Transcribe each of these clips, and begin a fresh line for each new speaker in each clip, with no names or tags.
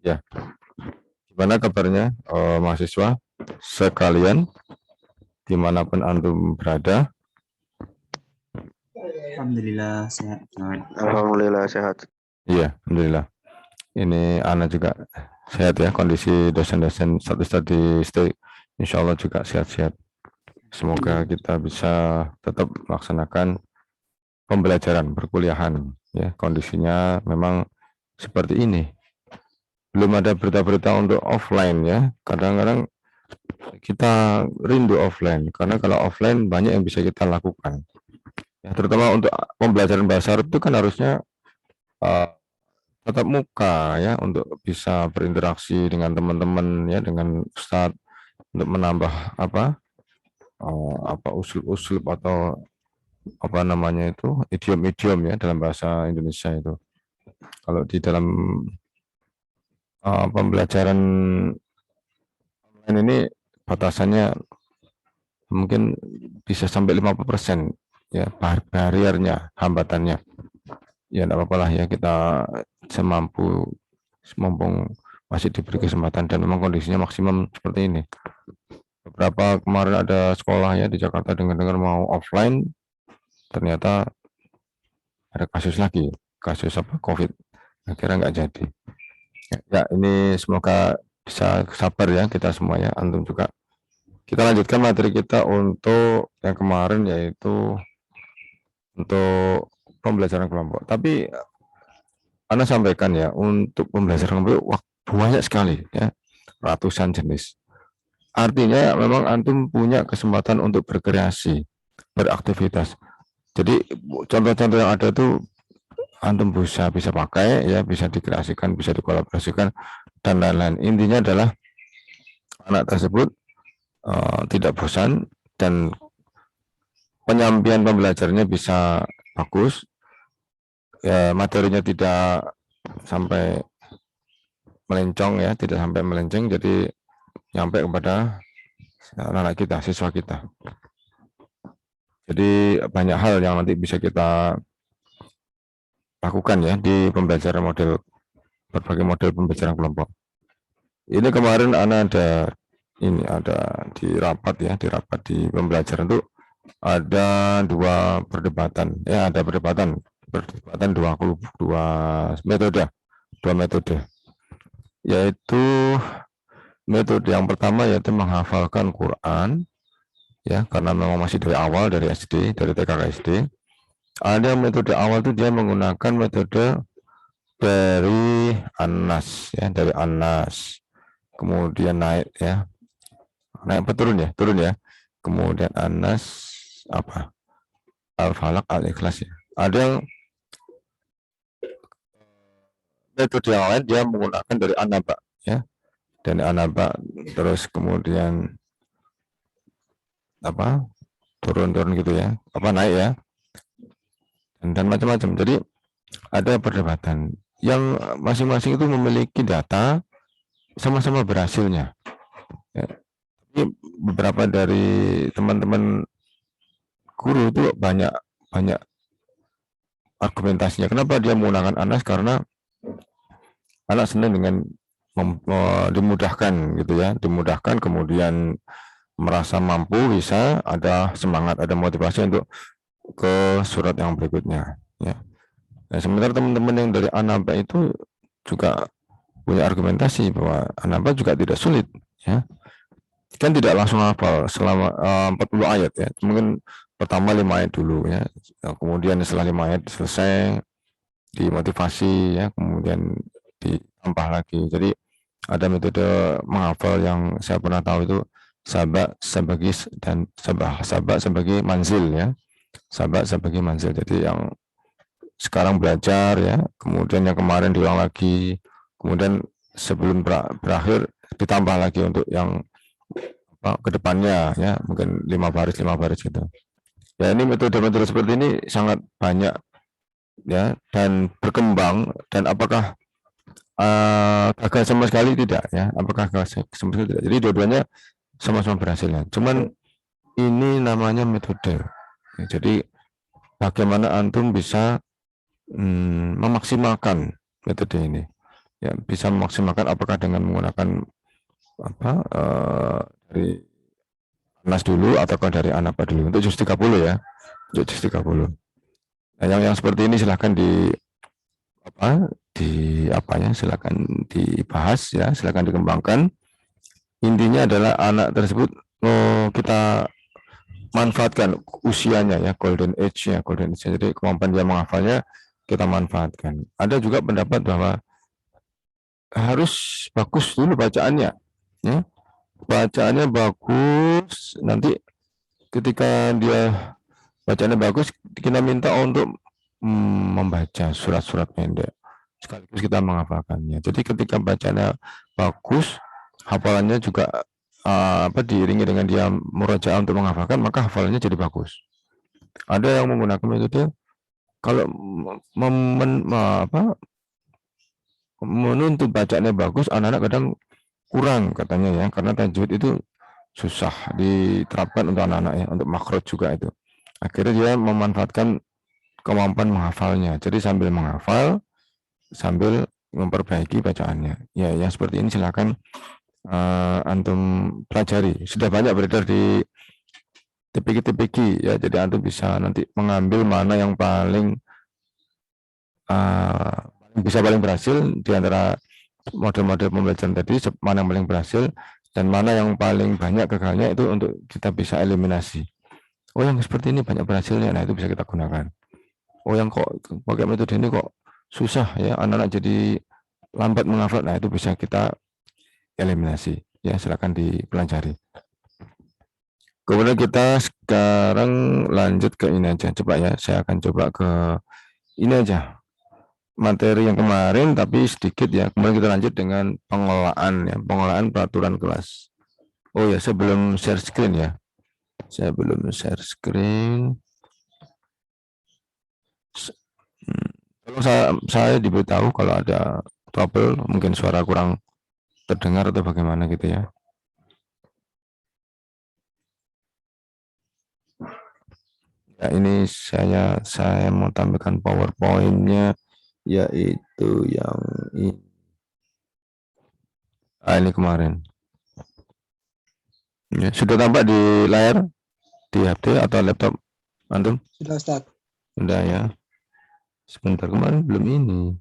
Ya, gimana kabarnya mahasiswa sekalian dimanapun antum berada?
Alhamdulillah sehat.
Alhamdulillah sehat.
Iya, alhamdulillah. Ini Ana juga sehat ya, kondisi dosen-dosen studi stay insya Allah juga sehat-sehat. Semoga kita bisa tetap melaksanakan pembelajaran perkuliahan ya. Kondisinya memang seperti ini. Belum ada berita-berita untuk offline ya. Kadang-kadang kita rindu offline karena kalau offline banyak yang bisa kita lakukan. Ya, terutama untuk pembelajaran bahasa Arab itu kan harusnya uh, tatap muka ya untuk bisa berinteraksi dengan teman-teman ya, dengan ustadz untuk menambah apa usul-usul atau apa namanya itu idiom-idiom ya dalam bahasa Indonesia itu. Kalau di dalam pembelajaran online ini batasannya mungkin bisa sampai 50% ya, bariernya, hambatannya. Ya enggak apa-apa lah ya, kita semampu mumpung masih diberi kesempatan dan memang kondisinya maksimum seperti ini. Beberapa kemarin ada sekolah ya di Jakarta dengar-dengar mau offline, ternyata ada kasus lagi, kasus apa COVID, akhirnya nggak jadi. Ya ini semoga bisa sabar ya kita semuanya, antum juga. Kita lanjutkan materi kita untuk yang kemarin, yaitu untuk pembelajaran kelompok. Tapi Anda sampaikan ya, untuk pembelajaran kelompok banyak sekali ya, ratusan jenis. Artinya memang antum punya kesempatan untuk berkreasi, beraktivitas. Jadi contoh-contoh yang ada tuh antum bisa pakai ya, bisa dikreasikan, bisa dikolaborasikan dan lain-lain. Intinya adalah anak tersebut tidak bosan dan penyampaian pembelajarannya bisa bagus, ya, materinya tidak sampai melencong ya, tidak sampai melenceng, jadi nyampe kepada anak kita, siswa kita. Jadi banyak hal yang nanti bisa kita lakukan ya di pembelajaran model, berbagai model pembelajaran kelompok. Ini kemarin ada di rapat ya, di pembelajaran itu ada dua perdebatan ya, ada perdebatan dua metode, yaitu metode yang pertama yaitu menghafalkan Quran ya, karena memang masih dari awal, dari SD, dari TK ke SD. Ada metode awal itu dia menggunakan metode dari Anas ya, dari Anas, kemudian naik ya, naik turun ya, kemudian Anas apa Al-Falaq, Al-Ikhlas ya. Ada yang metode yang lain dia menggunakan dari An-Naba ya, dari An-Naba terus kemudian apa turun gitu ya, apa naik ya, dan macam-macam. Jadi ada perdebatan yang masing-masing itu memiliki data sama-sama berhasilnya ya. Tapi beberapa dari teman-teman guru itu banyak argumentasinya. Kenapa dia menggunakan Anas? Karena anak senang dengan dimudahkan gitu ya, dimudahkan, kemudian merasa mampu, bisa ada semangat, ada motivasi untuk ke surat yang berikutnya ya. Nah, sementara teman-teman yang dari An-Naba itu juga punya argumentasi bahwa An-Naba juga tidak sulit ya, kan tidak langsung hafal selama 40 ayat ya, mungkin pertama 5 ayat dulu ya, kemudian setelah 5 ayat selesai dimotivasi ya, kemudian ditambah lagi. Jadi ada metode menghafal yang saya pernah tahu itu sabak sebagai manzil ya, sabak sebagai manzil. Jadi yang sekarang belajar ya, kemudian yang kemarin diulang lagi, kemudian sebelum berakhir ditambah lagi untuk yang kedepannya ya, mungkin 5 baris gitu ya. Ini metode-metode seperti ini sangat banyak ya dan berkembang. Dan apakah gagal sama sekali? Tidak ya, apakah gagal sama sekali? Tidak. Jadi dua-duanya sama-sama berhasilnya, cuman ini namanya metode ya. Jadi bagaimana antum bisa memaksimalkan metode ini Ya, bisa memaksimalkan apakah dengan menggunakan apa dari Anas dulu ataukah dari Anapa dulu untuk juz 30 ya. Untuk juz 30. Nah, yang seperti ini silahkan silakan dibahas ya, silakan dikembangkan. Intinya adalah anak tersebut kita manfaatkan usianya ya, golden age-nya. Jadi kemampuan dia menghafalnya kita manfaatkan. Ada juga pendapat bahwa harus bagus dulu bacaannya ya. Bacaannya bagus, nanti ketika dia bacaannya bagus, kita minta untuk membaca surat-surat pendek sekaligus kita menghafalkannya. Jadi ketika bacanya bagus, hafalannya juga diiringi dengan dia murojaah untuk menghafalkan, maka hafalannya jadi bagus. Ada yang menggunakan metode kalau menuntut bacaannya bagus, anak-anak kadang kurang katanya ya, karena tajwid itu susah diterapkan untuk anak-anak ya, untuk makhraj juga itu. Akhirnya dia memanfaatkan kemampuan menghafalnya. Jadi sambil menghafal, sambil memperbaiki bacaannya. Ya, yang seperti ini silakan antum pelajari. Sudah banyak beredar di TPK ya. Jadi antum bisa nanti mengambil mana yang paling paling berhasil di antara model-model pembelajaran tadi, mana yang paling berhasil dan mana yang paling banyak gagalnya, itu untuk kita bisa eliminasi. Oh, yang seperti ini banyak berhasilnya, nah itu bisa kita gunakan. Oh, yang kok pakai metode ini kok susah ya, anak-anak jadi lambat menghafal, nah itu bisa kita eliminasi ya, silakan dipelajari. Kemudian kita sekarang lanjut ke ini aja, coba ya, saya akan coba ke ini aja materi yang kemarin tapi sedikit ya. Kemudian kita lanjut dengan pengelolaan ya, pengelolaan peraturan kelas. Oh ya, sebelum share screen ya, saya belum share screen. Kalau saya diberitahu kalau ada trouble, mungkin suara kurang terdengar atau bagaimana gitu ya. Ya, ini saya mau tampilkan PowerPoint-nya, yaitu yang ini. Ini kemarin. Ya, sudah tampak di layar di HP atau laptop antum?
Sudah, Ustaz.
Sudah ya. Sebentar, kemarin belum ini.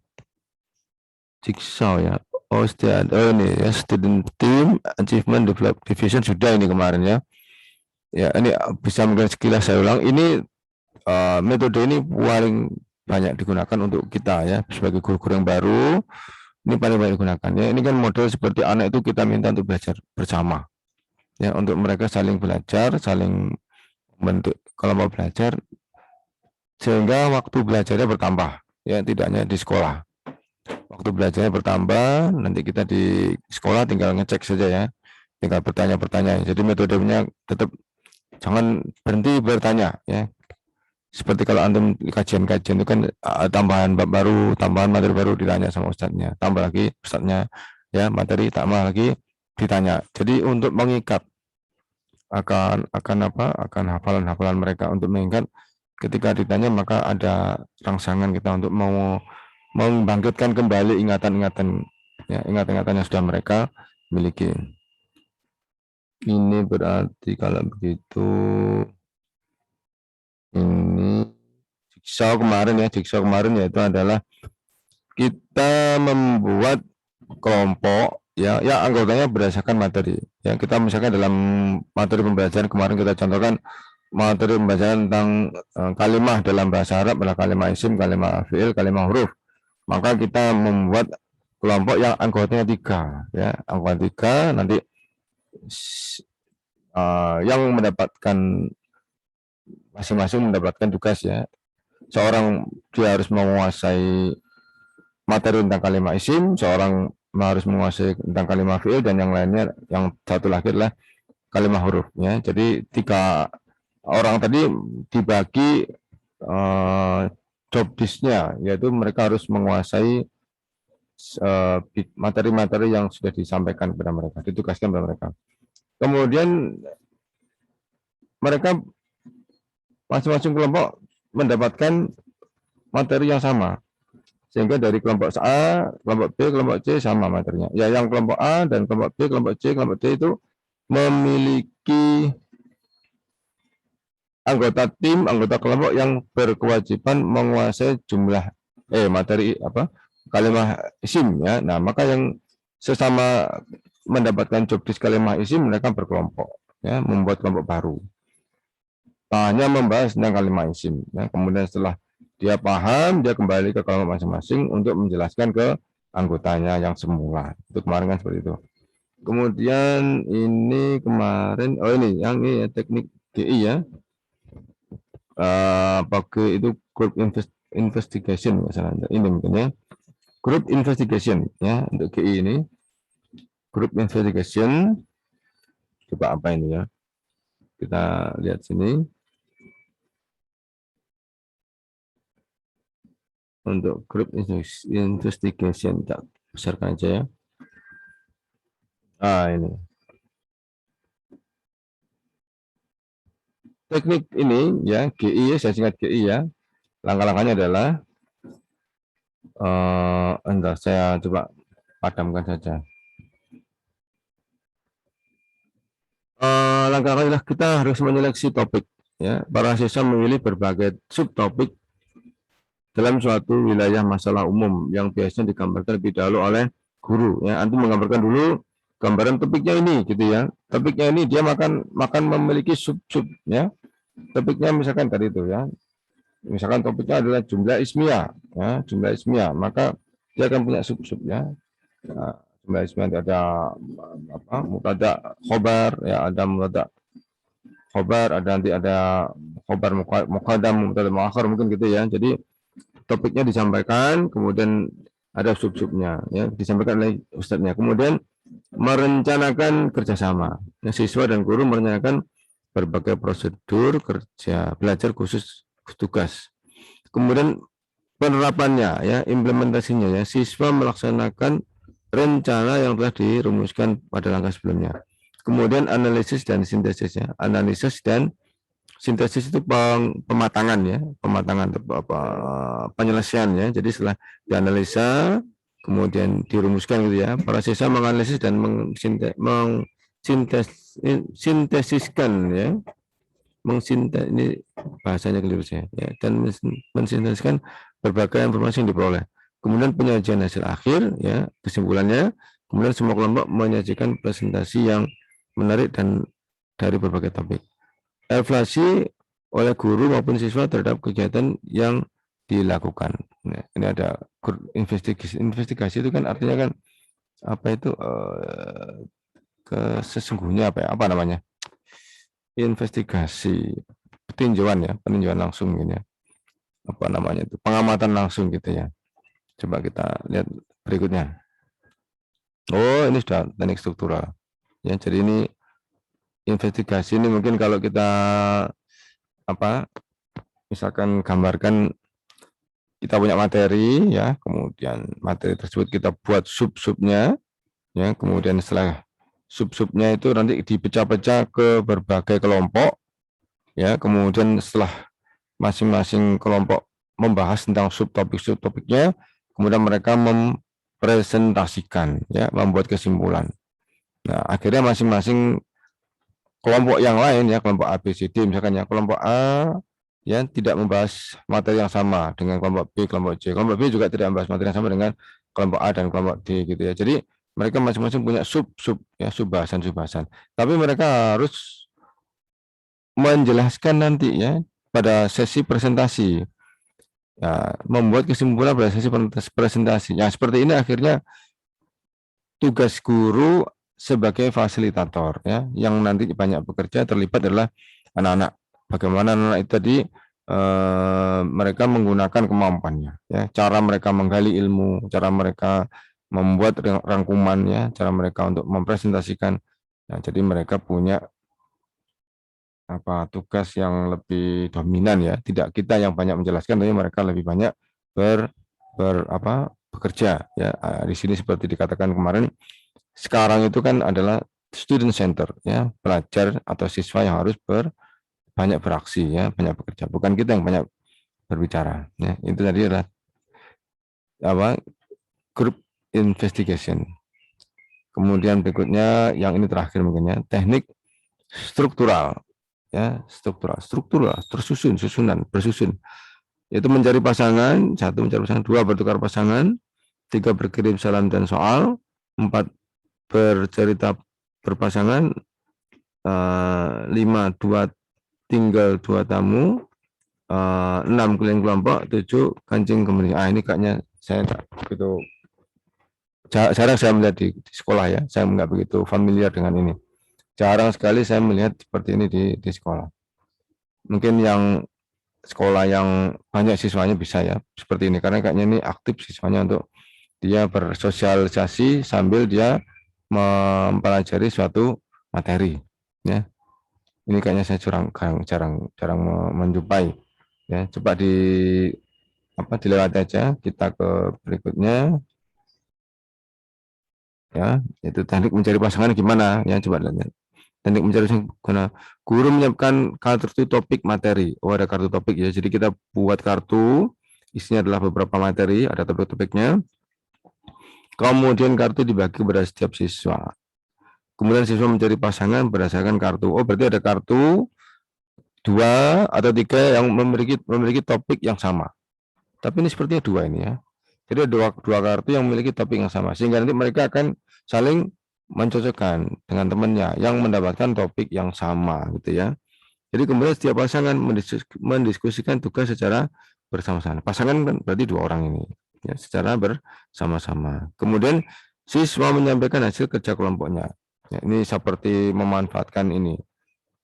Jigsaw ya. Oh, ini ya, student team achievement develop division sudah ini kemarin ya. Ya, ini bisa mungkin sekilas saya ulang. Ini metode ini paling banyak digunakan untuk kita ya, sebagai guru-guru yang baru. Ini paling banyak digunakan ya. Ini kan model seperti anak itu kita minta untuk belajar bersama. Ya, untuk mereka saling belajar, saling membentuk kelompok belajar sehingga waktu belajarnya bertambah ya, tidak hanya di sekolah. Waktu belajarnya bertambah, nanti kita di sekolah tinggal ngecek saja ya, tinggal bertanya-bertanya. Jadi metodenya tetap jangan berhenti bertanya ya. Seperti kalau antum kajian-kajian itu kan tambahan bab baru, tambahan materi baru ditanya sama ustadznya, tambah lagi ustadznya ya, materi tambah lagi ditanya. Jadi untuk mengikat akan hafalan-hafalan mereka, untuk mengingat ketika ditanya maka ada rangsangan kita untuk mau membangkitkan kembali ingatan-ingatan ya, ingatan-ingatan yang sudah mereka miliki. Ini berarti kalau begitu ini jigsaw kemarin ya, yaitu adalah kita membuat kelompok ya, anggotanya berdasarkan materi ya. Kita misalkan dalam materi pembelajaran kemarin kita contohkan materi pembelajaran tentang kalimah dalam bahasa Arab adalah kalimah isim, kalimah fi'il, kalimah huruf. Maka kita membuat kelompok yang anggotanya 3 ya, anggota 3, nanti yang mendapatkan masing-masing mendapatkan tugas ya. Seorang dia harus menguasai materi tentang kalimat isim, seorang harus menguasai tentang kalimat fi'il, dan yang lainnya, yang satu lagi adalah kalimat huruf ya. Jadi 3 orang tadi dibagi job disk-nya, yaitu mereka harus menguasai materi-materi yang sudah disampaikan kepada mereka, ditugaskan kepada mereka. Kemudian mereka masing-masing kelompok mendapatkan materi yang sama. sehingga dari kelompok A, kelompok B, kelompok C sama materinya. Ya, yang kelompok A dan kelompok B, kelompok C, kelompok D itu memiliki anggota tim, anggota kelompok yang berkewajiban menguasai jumlah materi apa kalimat isim ya. Nah, maka yang sesama mendapatkan job disk kalimat isim mereka berkelompok ya, membuat kelompok baru. Hanya membahas tentang kalimat isim ya. Kemudian setelah dia paham, dia kembali ke kelompok masing-masing untuk menjelaskan ke anggotanya yang semula. Itu kemarin kan seperti itu. Kemudian ini kemarin, ini yang ini ya, teknik GI ya. Pakai itu group investigation misalnya ini mungkin ya, group investigation ya untuk GI ini, group investigation. Coba apa ini ya, kita lihat sini untuk group investigation, tak besarkan aja ya. Ini teknik ini ya, GI ya, saya singkat GI ya. Langkah-langkahnya adalah entah saya coba padamkan saja. Langkah-langkah adalah kita harus menyeleksi topik ya. Para siswa memilih berbagai subtopik dalam suatu wilayah masalah umum yang biasanya digambarkan lebih dahulu oleh guru ya. Antum menggambarkan dulu gambaran topiknya ini gitu ya. Topiknya ini dia makan memiliki sub-sub ya. Topiknya misalkan tadi itu ya. Misalkan topiknya adalah jumlah ismiyah ya, jumlah ismiyah, maka dia akan punya sub-sub ya. Nah, jumlah ismiyah ada apa? Mubtada khobar ya, ada mubtada khobar, ada nanti ada khobar muqaddam, mubtada muakhar mungkin gitu ya. Jadi topiknya disampaikan, kemudian ada sub-subnya ya, disampaikan oleh ustadznya. Kemudian merencanakan kerjasama. Ya, siswa dan guru merencanakan berbagai prosedur kerja belajar khusus tugas. Kemudian penerapannya ya, implementasinya ya, siswa melaksanakan rencana yang telah dirumuskan pada langkah sebelumnya. Kemudian analisis dan sintesis ya. Analisis dan sintesis itu pematangan ya, pematangan penyelesaian ya. Jadi setelah dianalisa kemudian dirumuskan gitu ya, para siswa menganalisis dan mensintesiskan ya, ini bahasanya keliru saya ya, dan mensintesiskan berbagai informasi yang diperoleh. Kemudian penyajian hasil akhir ya, kesimpulannya. Kemudian semua kelompok menyajikan presentasi yang menarik dan dari berbagai topik. Evaluasi oleh guru maupun siswa terhadap kegiatan yang dilakukan. Nah, ini ada investigasi. Investigasi itu kan artinya kan apa itu sesungguhnya apa ya? Apa namanya? Investigasi, peninjauan langsung gitu ya. Apa namanya itu? Pengamatan langsung gitu ya. Coba kita lihat berikutnya. Oh, ini sudah teknik struktural. Ya, jadi ini investigasi ini mungkin kalau kita misalkan gambarkan kita punya materi ya, kemudian materi tersebut kita buat sub-subnya ya, kemudian setelah sub-subnya itu nanti dipecah-pecah ke berbagai kelompok ya, kemudian setelah masing-masing kelompok membahas tentang subtopik-subtopiknya, kemudian mereka mempresentasikan ya, membuat kesimpulan. Nah, akhirnya masing-masing kelompok yang lain ya, kelompok A, B, C, D misalkan ya, kelompok A ya tidak membahas materi yang sama dengan kelompok B, kelompok C. Kelompok B juga tidak membahas materi yang sama dengan kelompok A dan kelompok D gitu ya. Jadi mereka masing-masing punya sub-sub ya, sub-bahasan. Tapi mereka harus menjelaskan nanti ya pada sesi presentasi. Ya, membuat kesimpulan pada sesi presentasi. Ya, seperti ini akhirnya tugas guru sebagai fasilitator ya, yang nanti banyak bekerja terlibat adalah anak-anak. Bagaimana anak itu tadi mereka menggunakan kemampuannya ya, cara mereka menggali ilmu, cara mereka membuat rangkuman ya, cara mereka untuk mempresentasikan. Nah, jadi mereka punya tugas yang lebih dominan ya, tidak kita yang banyak menjelaskan, tapi mereka lebih banyak bekerja ya. Di sini seperti dikatakan kemarin, sekarang itu kan adalah student center ya, pelajar atau siswa yang harus banyak beraksi ya, banyak bekerja, bukan kita yang banyak berbicara ya. Itu tadi adalah apa group investigation. Kemudian berikutnya yang ini terakhir mungkin ya, teknik struktural ya, struktural bersusun. Itu mencari pasangan, satu mencari pasangan, dua bertukar pasangan, tiga berkirim salam dan soal, empat bercerita berpasangan, lima dua tinggal dua tamu, enam keliling kelompok, tujuh kancing kemudian. Ini kayaknya saya tak begitu jarang saya melihat di sekolah ya. Saya nggak begitu familiar dengan ini. Jarang sekali saya melihat seperti ini di sekolah. Mungkin yang sekolah yang banyak siswanya bisa ya seperti ini karena kayaknya ini aktif siswanya untuk dia bersosialisasi sambil dia mempelajari suatu materi ya. Ini kayaknya saya jarang menjumpai ya. Coba dilewati aja, kita ke berikutnya ya. Itu teknik mencari pasangan gimana ya, coba lihat. Teknik mencari pasangan, guru menyiapkan kartu topik materi. Oh, ada kartu topik ya, jadi kita buat kartu, isinya adalah beberapa materi, ada topik-topiknya. Kemudian kartu dibagi kepada setiap siswa. Kemudian siswa mencari pasangan berdasarkan kartu. Oh, berarti ada kartu dua atau tiga yang memiliki topik yang sama. Tapi ini sepertinya dua ini ya. Jadi dua kartu yang memiliki topik yang sama. Sehingga nanti mereka akan saling mencocokkan dengan temannya yang mendapatkan topik yang sama gitu ya. Jadi kemudian setiap pasangan mendiskusikan tugas secara bersama-sama. Pasangan kan berarti dua orang ini ya, secara bersama-sama. Kemudian siswa menyampaikan hasil kerja kelompoknya. Ya, ini seperti memanfaatkan ini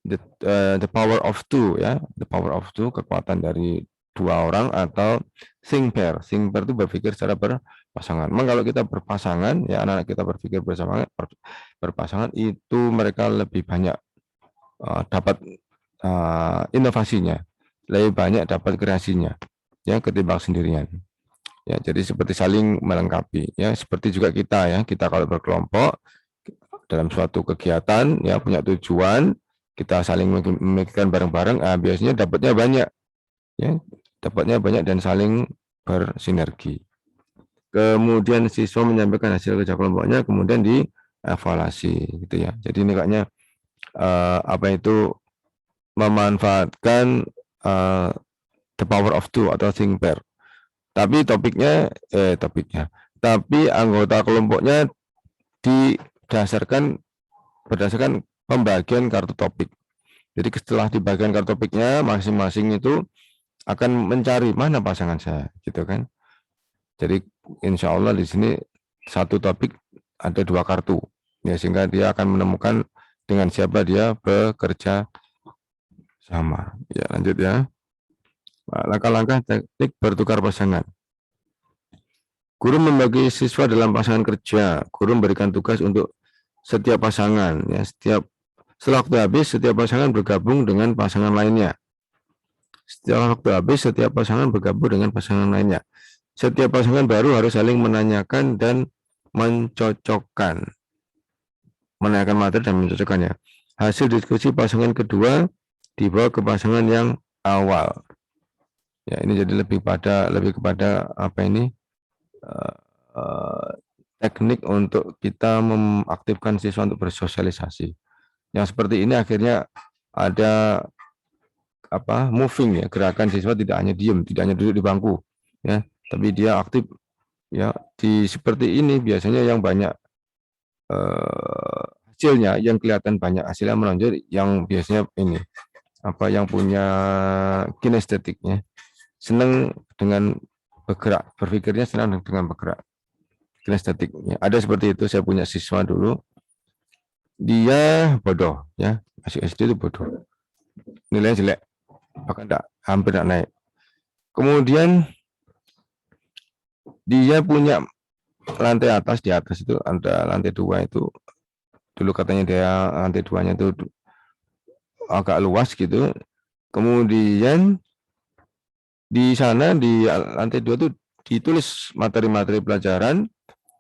the power of two ya, the power of two, kekuatan dari dua orang, atau think pair. Think pair itu berpikir secara berpasangan. Memang kalau kita berpasangan ya, anak-anak kita berpikir berpasangan itu mereka lebih banyak dapat inovasinya, lebih banyak dapat kreasinya ya ketimbang sendirian. Ya, jadi seperti saling melengkapi ya, seperti juga kita ya, kita kalau berkelompok dalam suatu kegiatan ya, punya tujuan, kita saling memikirkan bareng-bareng, biasanya dapatnya banyak ya, dan saling bersinergi. Kemudian siswa menyampaikan hasil kerja kelompoknya, kemudian dievaluasi gitu ya. Jadi ini kayaknya apa itu memanfaatkan the power of two atau think pair. Tapi tapi anggota kelompoknya berdasarkan pembagian kartu topik. Jadi setelah dibagian kartu topiknya, masing-masing itu akan mencari mana pasangan saya, gitu kan. Jadi insya Allah di sini satu topik ada dua kartu, ya, sehingga dia akan menemukan dengan siapa dia bekerja sama. Ya, lanjut ya. Langkah-langkah teknik bertukar pasangan. Guru membagi siswa dalam pasangan kerja. Guru memberikan tugas untuk setiap pasangan. Ya, setelah waktu habis, setiap pasangan bergabung dengan pasangan lainnya. Setelah waktu habis, setiap pasangan bergabung dengan pasangan lainnya. Setiap pasangan baru harus saling menanyakan dan mencocokkan. Menanyakan materi dan mencocokkannya. Hasil diskusi pasangan kedua dibawa ke pasangan yang awal. Ya, ini jadi lebih kepada apa ini? Teknik untuk kita mengaktifkan siswa untuk bersosialisasi. Yang seperti ini akhirnya ada moving ya, gerakan siswa tidak hanya diam, tidak hanya duduk di bangku ya, tapi dia aktif ya. Seperti ini biasanya yang banyak hasilnya, yang kelihatan banyak hasilnya menonjol, yang biasanya ini yang punya kinestetiknya, senang dengan bergerak, berpikirnya senang dengan bergerak, kinestetiknya ada seperti itu. Saya punya siswa dulu, dia bodoh ya, masih SD itu bodoh, nilainya jelek, bahkan hampir tidak naik. Kemudian dia punya lantai atas, di atas itu ada lantai 2 itu, dulu katanya dia lantai 2-nya itu agak luas gitu. Kemudian di sana di lantai 2 itu ditulis materi-materi pelajaran,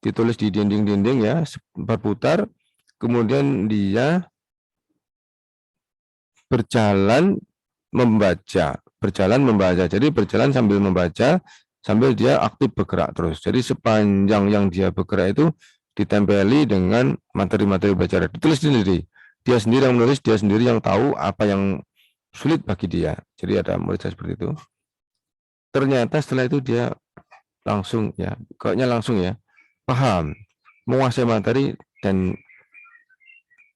ditulis di dinding-dinding ya, berputar. Kemudian dia berjalan membaca. Jadi berjalan sambil membaca, sambil dia aktif bergerak terus. Jadi sepanjang yang dia bergerak itu ditempeli dengan materi-materi belajar. Ditulis sendiri. Dia sendiri yang menulis, dia sendiri yang tahu apa yang sulit bagi dia. Jadi ada murid saya seperti itu. Ternyata setelah itu dia langsung ya, kayaknya langsung ya, paham, menguasai materi dan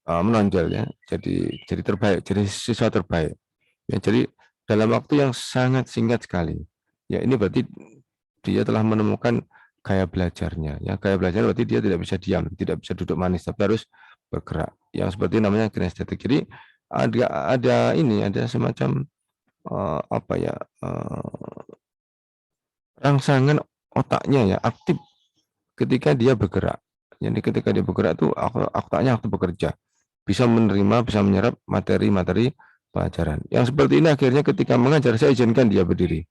menonjol ya. Jadi terbaik, jadi siswa terbaik. Ya, jadi dalam waktu yang sangat singkat sekali. Ya, ini berarti dia telah menemukan gaya belajarnya. Ya, gaya belajar berarti dia tidak bisa diam, tidak bisa duduk manis, tapi harus bergerak. Yang seperti namanya kinestetik. Jadi ada semacam apa ya, rangsangan otaknya ya aktif ketika dia bergerak. Jadi ketika dia bergerak itu otaknya aktif bekerja, bisa menerima, bisa menyerap materi-materi pelajaran. Yang seperti ini akhirnya ketika mengajar saya izinkan dia berdiri.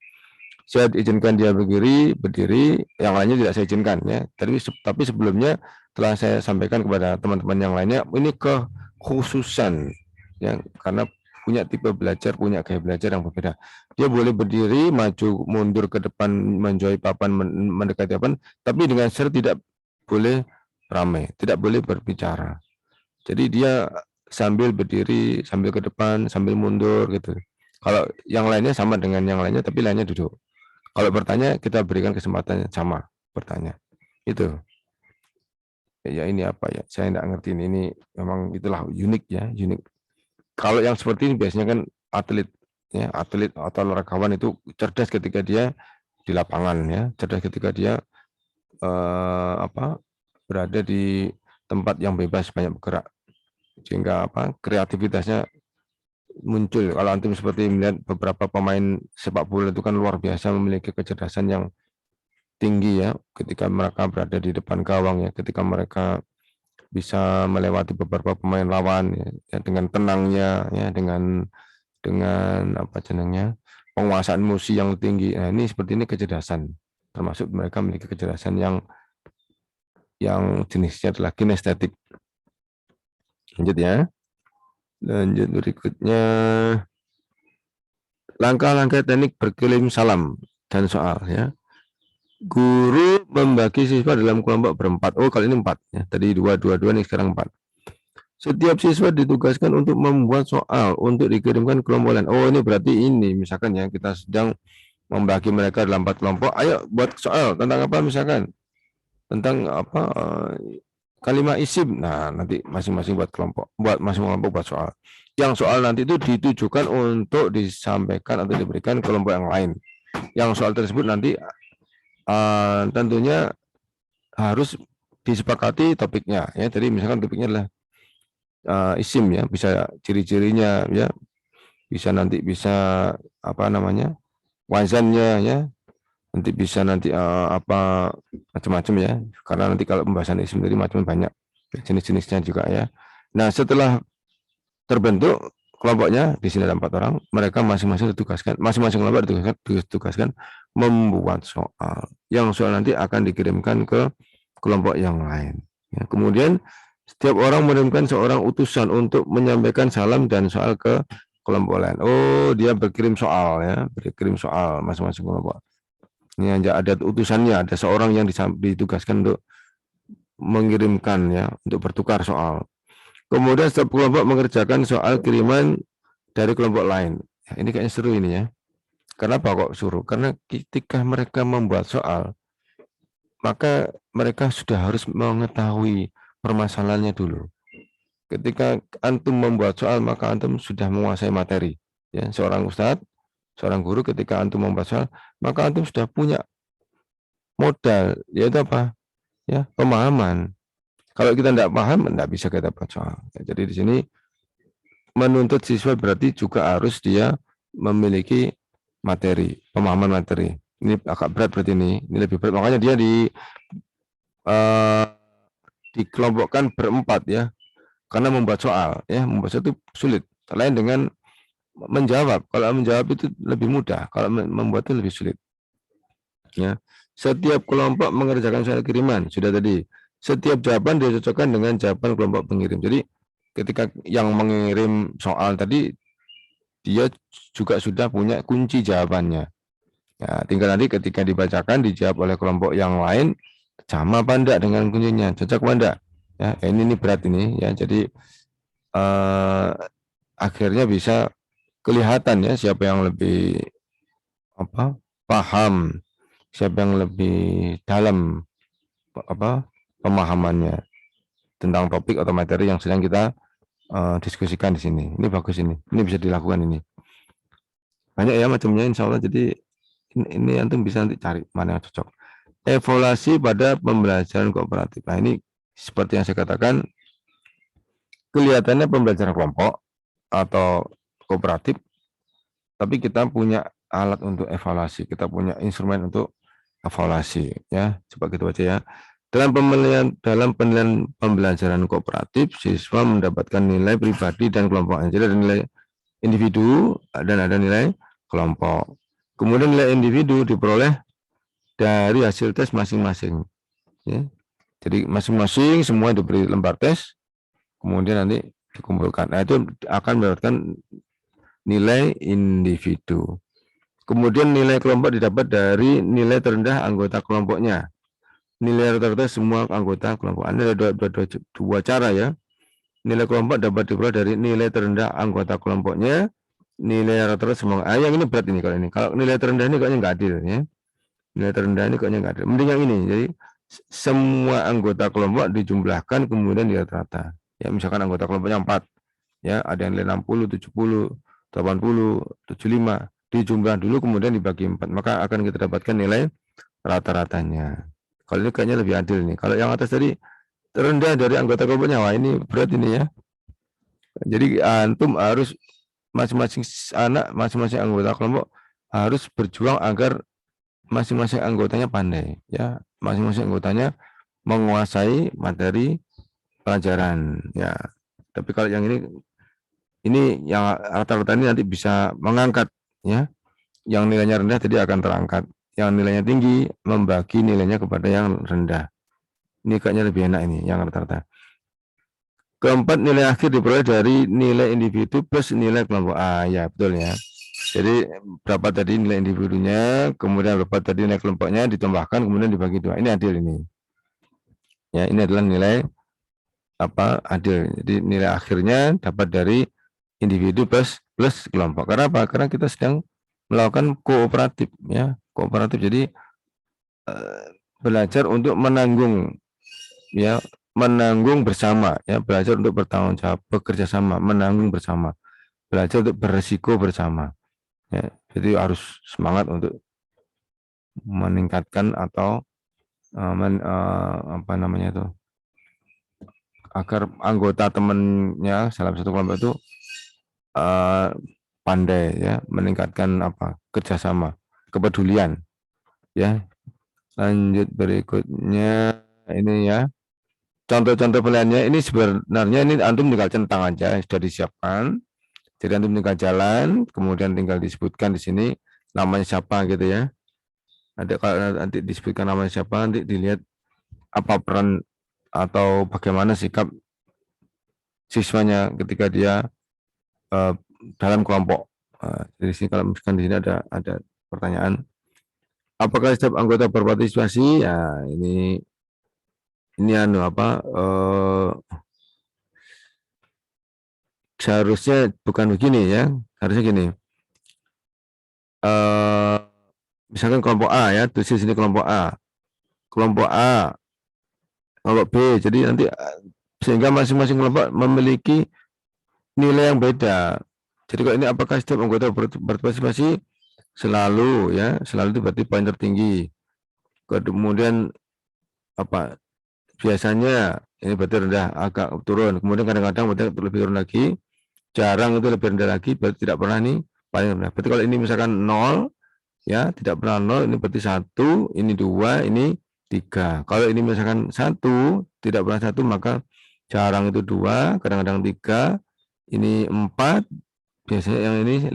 Saya izinkan dia berdiri, yang lainnya tidak saya izinkan ya. Tapi sebelumnya telah saya sampaikan kepada teman-teman yang lainnya, ini kekhususan ya, karena punya tipe belajar, punya gaya belajar yang berbeda. Dia boleh berdiri, maju, mundur ke depan, menjauhi papan, mendekati papan, tapi dengan syarat tidak boleh ramai, tidak boleh berbicara. Jadi dia sambil berdiri, sambil ke depan, sambil mundur gitu. Kalau yang lainnya sama dengan yang lainnya, tapi lainnya duduk. Kalau bertanya, kita berikan kesempatan sama bertanya. Itu. Ya ini apa ya? Saya tidak ngerti ini memang itulah unik ya, unik. Kalau yang seperti ini biasanya kan atlet ya, atlet atau olahragawan itu cerdas ketika dia di lapangan ya, cerdas ketika dia berada di tempat yang bebas banyak bergerak, sehingga kreativitasnya muncul. Kalau antum seperti melihat beberapa pemain sepak bola itu kan luar biasa, memiliki kecerdasan yang tinggi ya ketika mereka berada di depan gawang ya, ketika mereka bisa melewati beberapa pemain lawan ya, dengan tenangnya ya, dengan apa jenengnya, penguasaan emosi yang tinggi. Nah, ini seperti ini kecerdasan, termasuk mereka memiliki kecerdasan yang jenisnya adalah kinestetik. Lanjut ya. Lanjut berikutnya, langkah-langkah teknik berkirim salam dan soal ya. Guru membagi siswa dalam kelompok berempat. Oh, kali ini 4 ya. Tadi 2 nih, sekarang 4. Setiap siswa ditugaskan untuk membuat soal untuk dikirimkan kelompok lain. Oh, ini berarti ini misalkan ya, kita sedang membagi mereka dalam 4 kelompok. Ayo buat soal tentang apa, misalkan tentang apa, kalimat isim. Nah, nanti masing-masing buat masing-masing kelompok buat soal. Yang soal nanti itu ditujukan untuk disampaikan atau diberikan kelompok yang lain. Yang soal tersebut nanti tentunya harus disepakati topiknya ya. Jadi misalkan topiknya adalah isim ya, bisa ciri-cirinya ya, bisa nanti bisa apa namanya, wazannya ya, nanti bisa nanti apa macam-macam ya, karena nanti kalau pembahasan isim sendiri macam banyak jenis-jenisnya juga ya. Nah, setelah terbentuk kelompoknya, di sini ada 4 orang, mereka masing-masing kelompok ditugaskan membuat soal. Yang soal nanti akan dikirimkan ke kelompok yang lain. Ya, kemudian setiap orang mengirimkan seorang utusan untuk menyampaikan salam dan soal ke kelompok lain. Oh, dia berkirim soal ya, berkirim soal masing-masing kelompok. Ini ada utusannya, ada seorang yang ditugaskan untuk mengirimkan ya, untuk bertukar soal. Kemudian setiap kelompok mengerjakan soal kiriman dari kelompok lain. Ya, ini kayaknya seru ini ya. Kenapa kok suruh? Karena ketika mereka membuat soal, maka mereka sudah harus mengetahui permasalahannya dulu. Ketika antum membuat soal, maka antum sudah menguasai materi. Ya, seorang ustadz, seorang guru, ketika antum membuat soal, maka antum sudah punya modal, yaitu apa? Ya, pemahaman. Kalau kita tidak paham, tidak bisa kita buat soal. Ya, jadi di sini menuntut siswa berarti juga harus dia memiliki materi, pemahaman materi. Ini agak berat berarti ini lebih berat. Makanya dia dikelompokkan berempat ya, karena membuat soal ya, membuat soal itu sulit. Lain dengan menjawab. Kalau menjawab itu lebih mudah, kalau membuat itu lebih sulit. Ya, setiap kelompok mengerjakan soal kiriman sudah tadi. Setiap jawaban dicocokkan dengan jawaban kelompok pengirim. Jadi ketika yang mengirim soal tadi, dia juga sudah punya kunci jawabannya. Ya, tinggal nanti ketika dibacakan dijawab oleh kelompok yang lain sama apa enggak dengan kuncinya, cocok apa enggak. Ya, ini berat ini ya. Jadi akhirnya bisa kelihatan ya siapa yang lebih paham, siapa yang lebih dalam pemahamannya tentang topik atau materi yang sedang kita diskusikan di sini. Ini bagus ini bisa dilakukan ini. Banyak ya macamnya insya Allah. Jadi ini antum bisa nanti cari mana yang cocok. Evaluasi pada pembelajaran kooperatif. Nah ini seperti yang saya katakan, kelihatannya pembelajaran kelompok atau kooperatif, tapi kita punya alat untuk evaluasi, kita punya instrumen untuk evaluasi ya. Coba kita baca ya. Dalam penilaian pembelajaran kooperatif, siswa mendapatkan nilai pribadi dan kelompok. Jadi ada nilai individu dan ada nilai kelompok. Kemudian nilai individu diperoleh dari hasil tes masing-masing. Ya. Jadi masing-masing semua diberi lembar tes, kemudian nanti dikumpulkan. Nah itu akan mendapatkan nilai individu. Kemudian nilai kelompok didapat dari nilai terendah anggota kelompoknya. Nilai rata-rata semua anggota kelompok. Ada dua cara ya. Nilai kelompok dapat diperoleh dari nilai terendah anggota kelompoknya. Nilai rata-rata semua. Yang ini berat ini kalau ini. Kalau nilai terendah ini kayaknya nggak adil ya. Nilai terendah ini kayaknya nggak adil. Mending yang ini. Jadi semua anggota kelompok dijumlahkan kemudian nilai rata. Ya misalkan anggota kelompoknya 4. Ya ada yang nilai 60, 70, 80, 75. Dijumlah dulu kemudian dibagi 4. Maka akan kita dapatkan nilai rata-ratanya. Kalau ini kayaknya lebih adil nih. Kalau yang atas tadi terendah dari anggota kelompoknya, wah ini berat ini ya. Jadi antum harus masing-masing anak, masing-masing anggota kelompok harus berjuang agar masing-masing anggotanya pandai, ya. Masing-masing anggotanya menguasai materi pelajaran, ya. Tapi kalau yang ini yang rata-rata ini nanti bisa mengangkat, ya. Yang nilainya rendah tadi akan terangkat. Yang nilainya tinggi membagi nilainya kepada yang rendah. Ini kayaknya lebih enak ini yang rata-rata. Keempat, nilai akhir diperoleh dari nilai individu plus nilai kelompok. Ya betul ya. Jadi berapa tadi nilai individunya, kemudian berapa tadi nilai kelompoknya ditambahkan, kemudian dibagi 2. Ini adil ini. Ya, ini adalah nilai adil. Jadi nilai akhirnya dapat dari individu plus kelompok. Karena apa? Karena kita sedang melakukan kooperatif ya, kooperatif. Jadi belajar untuk menanggung ya, menanggung bersama ya, belajar untuk bertanggung jawab, bekerja sama, menanggung bersama, belajar untuk beresiko bersama ya. Jadi harus semangat untuk meningkatkan atau agar anggota temannya dalam satu kelompok itu pandai ya, meningkatkan kerjasama, kepedulian ya. Lanjut berikutnya ini ya, contoh-contoh pilihannya. Ini sebenarnya ini antum tinggal centang aja, sudah disiapkan. Jadi antum tinggal jalan, kemudian tinggal disebutkan di sini namanya siapa gitu ya. Ada kalau nanti disebutkan namanya siapa, nanti dilihat apa peran atau bagaimana sikap siswanya ketika dia dalam kelompok. Dari sini kalau misalkan di sini ada pertanyaan, apakah setiap anggota berpartisipasi? Ya ini seharusnya bukan begini ya, harusnya gini. Misalkan kelompok A ya, terus di sini kelompok A, kelompok B. Jadi nanti sehingga masing-masing kelompok memiliki nilai yang beda. Jadi kalau ini apakah setiap anggota berpartisipasi? Selalu ya, selalu itu berarti poin tertinggi. Kemudian biasanya ini berarti rendah, agak turun. Kemudian kadang-kadang lebih turun lagi, jarang itu lebih rendah lagi, berarti tidak pernah nih paling rendah. Berarti kalau ini misalkan 0 ya, tidak pernah 0, ini berarti 1, ini 2, ini 3. Kalau ini misalkan 1, tidak pernah 1, maka jarang itu 2, kadang-kadang 3, ini 4, biasanya yang ini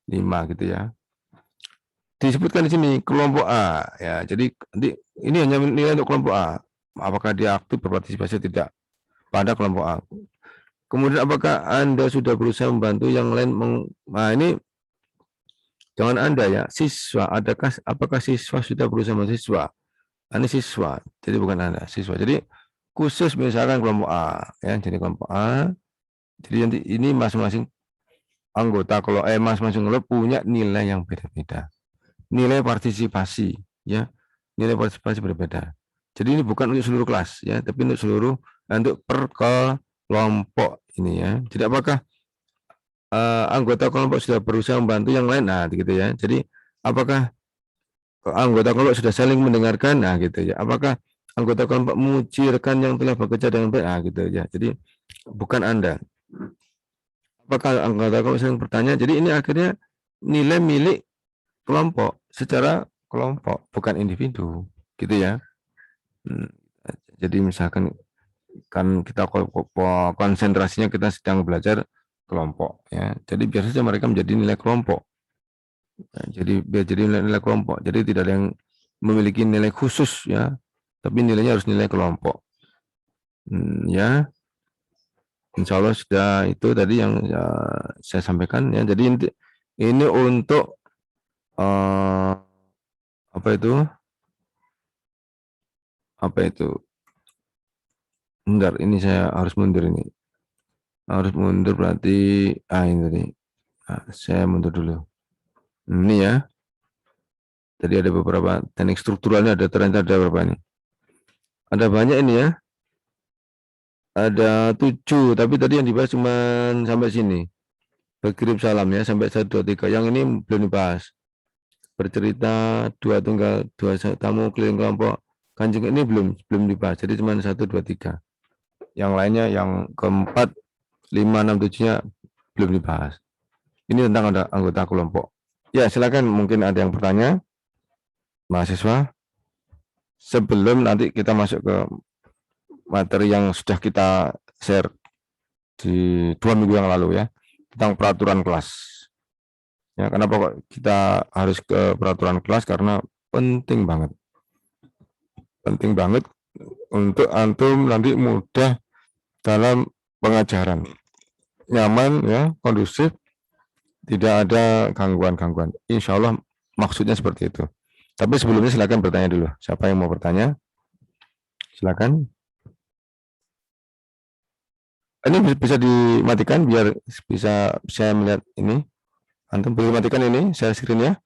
5 gitu ya. Disebutkan di sini kelompok A ya. Jadi ini hanya nilai untuk kelompok A. Apakah dia aktif berpartisipasi tidak pada kelompok A. Kemudian apakah Anda sudah berusaha membantu yang lain? Nah ini Jangan Anda ya, siswa. Apakah siswa sudah berusaha mahasiswa? Ini siswa, jadi bukan Anda, siswa. Jadi khusus misalkan kelompok A, ya, jadi kelompok A. Jadi nanti ini masing-masing anggota kalau masing-masing kelompok punya nilai yang beda-beda. Nilai partisipasi, ya, nilai partisipasi berbeda. Jadi ini bukan untuk seluruh kelas, ya, tapi untuk per kelompok ini ya. Jadi apakah anggota kelompok sudah berusaha membantu yang lain? Nah, gitu ya. Jadi apakah anggota kelompok sudah saling mendengarkan? Nah, gitu ya. Apakah anggota kelompok memuji rekan yang telah bekerja dengan baik? Nah, gitu ya. Jadi bukan Anda. Apakah anggota kelompok saling bertanya? Jadi ini akhirnya nilai milik kelompok secara kelompok, bukan individu, gitu ya. Jadi misalkan kan kita konsentrasinya kita sedang belajar kelompok, ya. Jadi biasanya mereka menjadi nilai kelompok. Nah, jadi nilai kelompok. Jadi tidak ada yang memiliki nilai khusus, ya, tapi nilainya harus nilai kelompok. Ya, insya Allah sudah itu tadi yang ya, saya sampaikan, ya. Jadi ini untuk apa itu? Bentar, ini saya harus mundur ini. Harus mundur berarti ini tadi. Saya mundur dulu. Ini ya. Tadi ada beberapa teknik strukturalnya, ternyata ada berapa ini? Ada banyak ini ya. Ada 7, tapi tadi yang dibahas cuma sampai sini. Berkirim salam ya, sampai 1, 2, 3. Yang ini belum dibahas. Bercerita, 2 tunggal, 2 tamu keliling kelompok. Kanjeng ini belum dibahas, jadi cuma 1, 2, 3. Yang lainnya, yang keempat, 5, 6, 7-nya belum dibahas. Ini tentang ada anggota kelompok. Ya, silakan mungkin ada yang bertanya, mahasiswa. Sebelum nanti kita masuk ke materi yang sudah kita share di 2 minggu yang lalu ya, tentang peraturan kelas. Ya, kenapa kok kita harus ke peraturan kelas? Karena penting banget. Penting banget untuk antum nanti mudah dalam pengajaran. Nyaman ya, kondusif, tidak ada gangguan-gangguan. Insya Allah maksudnya seperti itu. Tapi sebelumnya silakan bertanya dulu. Siapa yang mau bertanya? Silakan. Ini bisa dimatikan biar bisa saya melihat ini. Antum boleh matikan ini, saya screen ya.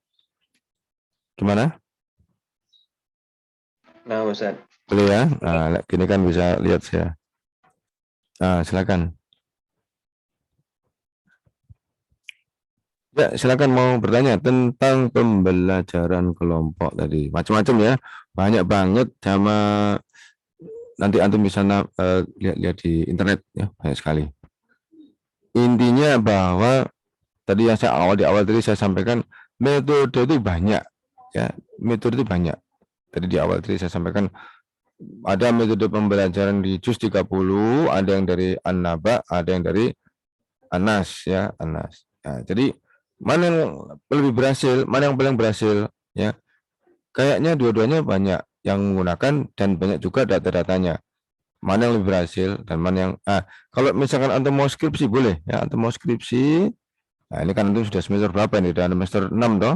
Gimana?
Nah, Ustaz.
Boleh ya. Nah, gini kan bisa lihat saya. Nah, silakan. Ya, silakan mau bertanya tentang pembelajaran kelompok tadi. Macam-macam ya. Banyak banget sama nanti antum bisa lihat-lihat di internet ya, banyak sekali. Intinya bahwa tadi yang saya di awal tadi saya sampaikan metode itu banyak ya, metode itu banyak. Tadi di awal tadi saya sampaikan ada metode pembelajaran di juz 30, ada yang dari An-Naba, ada yang dari Anas ya, Anas. Nah, jadi mana yang lebih berhasil, mana yang paling berhasil ya? Kayaknya dua-duanya banyak yang menggunakan dan banyak juga data-datanya. Mana yang lebih berhasil dan mana yang kalau misalkan antum mau skripsi boleh ya, antum mau skripsi. Nah, ini kan antum sudah semester berapa ini? Udah semester 6 toh.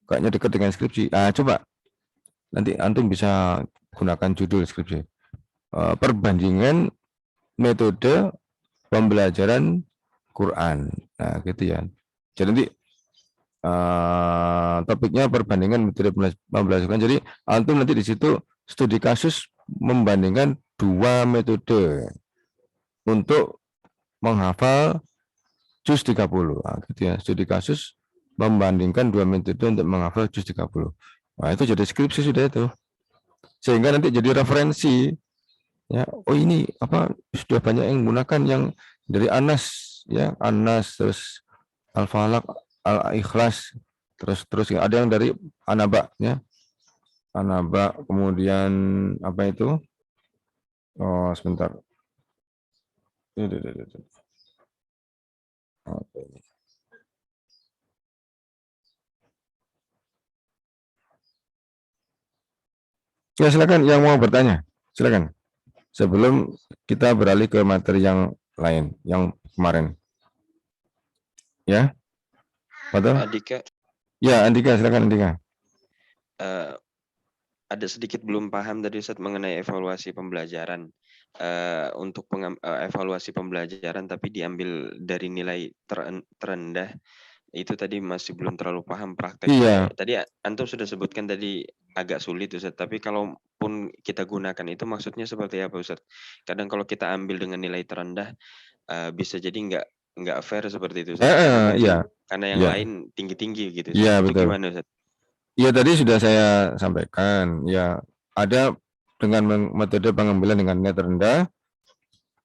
Kayaknya dekat dengan skripsi. Coba nanti antum bisa gunakan judul skripsi. Perbandingan metode pembelajaran Quran. Nah, gitu ya. Jadi nanti topiknya perbandingan metode pembelajaran. Jadi antum nanti di situ studi kasus membandingkan 2 metode untuk menghafal juz 30. Nah, gitu ya. Studi kasus membandingkan 2 metode untuk menghafal juz 30. Nah, itu jadi skripsi sudah itu. Sehingga nanti jadi referensi. Ya, oh ini apa sudah banyak yang menggunakan yang dari Anas ya, Anas terus Al-Falaq, Al-Ikhlas, terus ada yang dari Anaba ya. Anaba, kemudian apa itu? Oh, sebentar. Ya, silakan yang mau bertanya. Silakan. Sebelum kita beralih ke materi yang lain, yang kemarin. Ya. Betul?
Adika.
Ya, Andika, silakan Andika.
Ada sedikit belum paham tadi Ustadz mengenai evaluasi pembelajaran. Untuk evaluasi pembelajaran tapi diambil dari nilai terendah, itu tadi masih belum terlalu paham prakteknya.
Iya.
Tadi antum sudah sebutkan tadi agak sulit Ustadz, tapi kalaupun kita gunakan itu maksudnya seperti apa Ustadz? Kadang kalau kita ambil dengan nilai terendah, bisa jadi nggak fair seperti itu Ustadz. Karena mungkin
Iya,
karena yang
iya,
lain tinggi-tinggi gitu
iya
Ustadz. Itu
betul.
gimana Ustadz?
Iya tadi sudah saya sampaikan, ya ada dengan metode pengambilan dengan nilai terendah,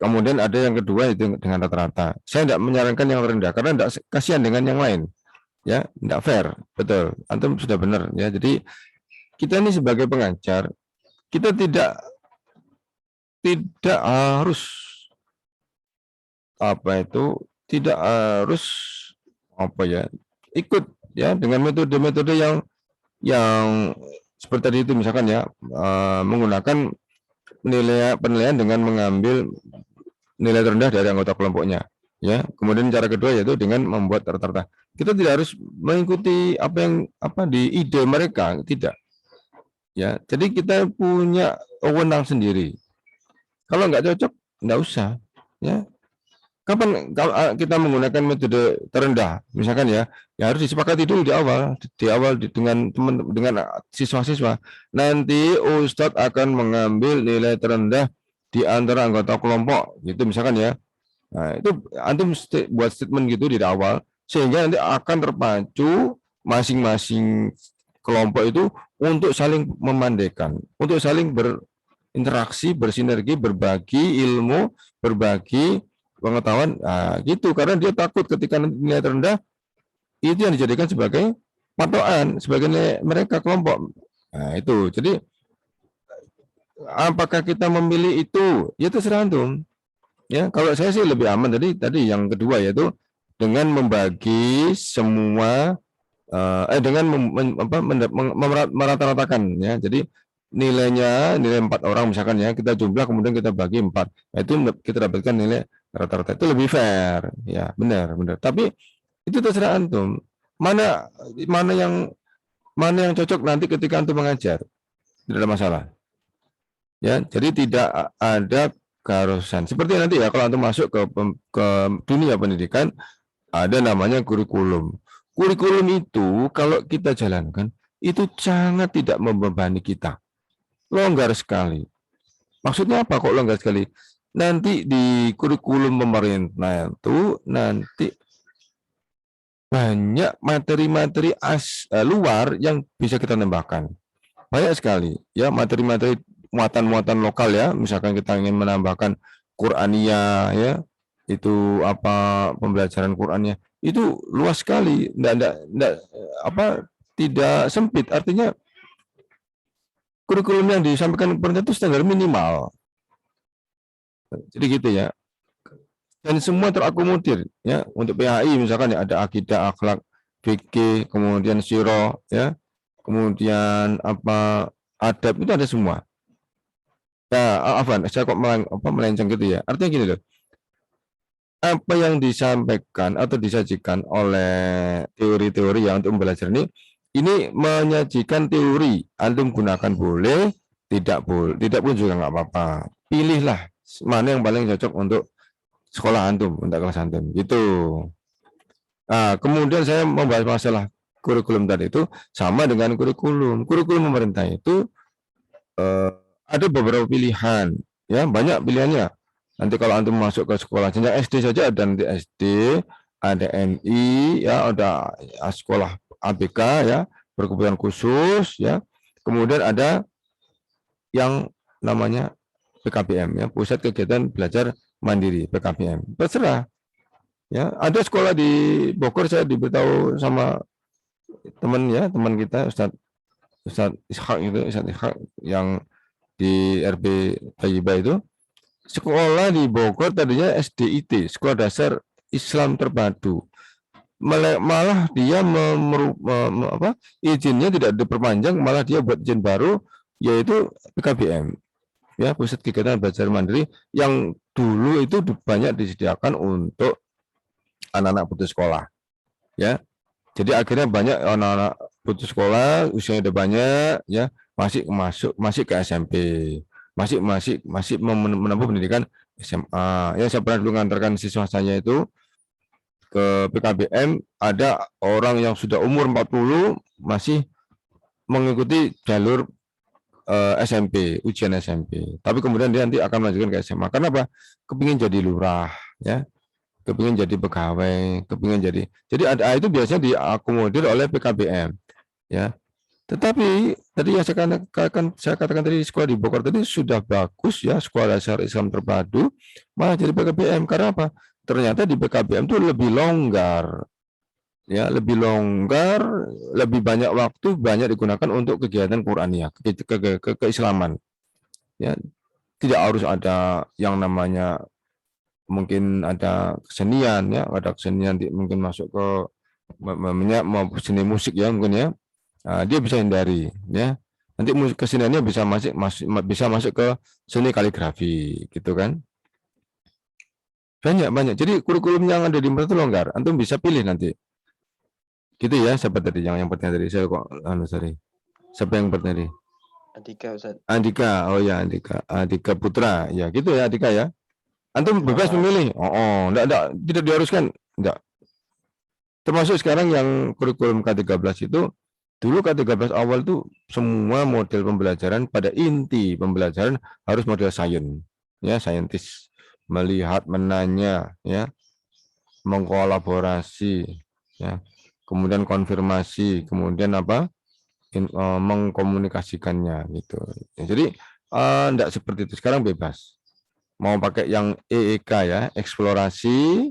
kemudian ada yang kedua itu dengan rata-rata. Saya tidak menyarankan yang rendah karena tidak kasihan dengan yang lain, ya tidak fair, betul. Antum sudah benar, ya. Jadi kita ini sebagai pengajar, kita tidak harus tidak harus ikut ya dengan metode-metode yang seperti tadi itu misalkan ya menggunakan penilaian dengan mengambil nilai terendah dari anggota kelompoknya ya. Kemudian cara kedua yaitu dengan membuat rata-rata. Kita tidak harus mengikuti apa di ide mereka, tidak ya. Jadi kita punya wewenang sendiri. Kalau nggak cocok nggak usah ya. Kapan kalau kita menggunakan metode terendah, misalkan ya harus disepakati dulu di awal dengan siswa-siswa. Nanti Ustadz akan mengambil nilai terendah di antara anggota kelompok, gitu misalkan ya. Nah, itu antum buat statement gitu di awal, sehingga nanti akan terpacu masing-masing kelompok itu untuk saling memandaikan, untuk saling berinteraksi, bersinergi, berbagi ilmu, berbagi pengetahuan, gitu. Karena dia takut ketika nilai terendah itu yang dijadikan sebagai patokan, sebagai nilai mereka kelompok. Nah, itu. Jadi apakah kita memilih itu? Ya terserah antum. Ya, kalau saya sih lebih aman tadi yang kedua yaitu dengan membagi semua dengan merata-ratakan ya. Jadi nilai 4 orang misalkan ya, kita jumlah kemudian kita bagi 4. Nah, itu kita dapatkan nilai rata-rata, itu lebih fair ya, benar. Tapi itu terserah antum. Mana yang cocok nanti ketika antum mengajar. Tidak ada masalah. Ya, jadi tidak ada keharusan. Seperti nanti ya kalau antum masuk ke dunia pendidikan ada namanya kurikulum. Kurikulum itu kalau kita jalankan itu sangat tidak membebani kita. Longgar sekali. Maksudnya apa kok longgar sekali? Nanti di kurikulum pemerintah itu nanti banyak materi-materi luar yang bisa kita tambahkan. Banyak sekali ya materi-materi muatan-muatan lokal ya. Misalkan kita ingin menambahkan Qur'aniyah ya, itu apa pembelajaran Qur'annya itu luas sekali, tidak sempit. Artinya kurikulum yang disampaikan pemerintah itu standar minimal. Jadi gitu ya. Dan semua terakomodir ya. Untuk PHI misalkan ya ada akidah, akhlak, fikih, kemudian siro ya. Kemudian adab itu ada semua. Ya, saya kok melenceng gitu ya. Artinya gini loh. Apa yang disampaikan atau disajikan oleh teori-teori yang untuk belajar ini menyajikan teori. Antum gunakan boleh, tidak pun juga nggak apa-apa. Pilihlah mana yang paling cocok untuk sekolah antum, untuk kelas antum. Gitu. Nah, kemudian saya membahas masalah kurikulum tadi itu sama dengan kurikulum. Kurikulum pemerintah itu ada beberapa pilihan, ya banyak pilihannya. Nanti kalau antum masuk ke sekolah jenjang SD saja ada nanti SD, ada NI, ya ada sekolah ABK ya, berkebutuhan khusus ya. Kemudian ada yang namanya PKBM ya, Pusat Kegiatan Belajar Mandiri PKBM. Terserah. Ya, ada sekolah di Bogor saya diberitahu sama teman kita Ustadz Ishak yang di RB Tayyiba itu. Sekolah di Bogor tadinya SDIT, Sekolah Dasar Islam Terpadu. Malah dia izinnya tidak diperpanjang, malah dia buat izin baru yaitu PKBM. Ya, Pusat Kegiatan Belajar Mandiri yang dulu itu banyak disediakan untuk anak-anak putus sekolah. Ya. Jadi akhirnya banyak anak-anak putus sekolah, usianya udah banyak, ya masih ke SMP, masih menempuh pendidikan SMA. Ya saya pernah dulu ngantarkan siswa saya itu ke PKBM, ada orang yang sudah umur 40 masih mengikuti jalur SMP, ujian SMP. Tapi kemudian dia nanti akan melanjutkan ke SMA. Karena apa? Kepingin jadi lurah, ya, kepingin jadi pegawai, kepingin jadi ada itu biasanya diakomodir oleh PKBM, ya. Tetapi tadi yang saya katakan tadi sekolah di Bogor tadi sudah bagus ya, sekolah dasar Islam terpadu, malah jadi PKBM. Karena apa? Ternyata di PKBM itu lebih longgar, ya, lebih banyak waktu, banyak digunakan untuk kegiatan Qur'aniyah, keislaman, ya. Tidak harus ada yang namanya mungkin ada kesenian, ya, ada kesenian mungkin masuk ke mau seni musik, ya, mungkin, ya. Dia bisa hindari, ya. Nanti keseniannya bisa masuk ke seni kaligrafi, gitu kan. Banyak. Jadi kurikulum yang ada di Mbak itu longgar. Antum bisa pilih nanti. Gitu ya, siapa tadi yang bertanya tadi? Saya kok sorry. Siapa yang bertanya tadi?
Andika, Ustaz.
Andika. Oh ya, Andika Putra. Ya, gitu ya, Andika ya. Antum bebas memilih. Enggak, tidak diharuskan. Enggak. Termasuk sekarang yang kurikulum K13 itu, dulu K13 awal itu semua model pembelajaran pada inti pembelajaran harus model sains, ya, saintis, melihat, menanya, ya, mengkolaborasi, ya, kemudian konfirmasi, kemudian apa, mengkomunikasikannya, gitu. Ya, jadi enggak seperti itu, sekarang bebas. Mau pakai yang EEK, ya, eksplorasi,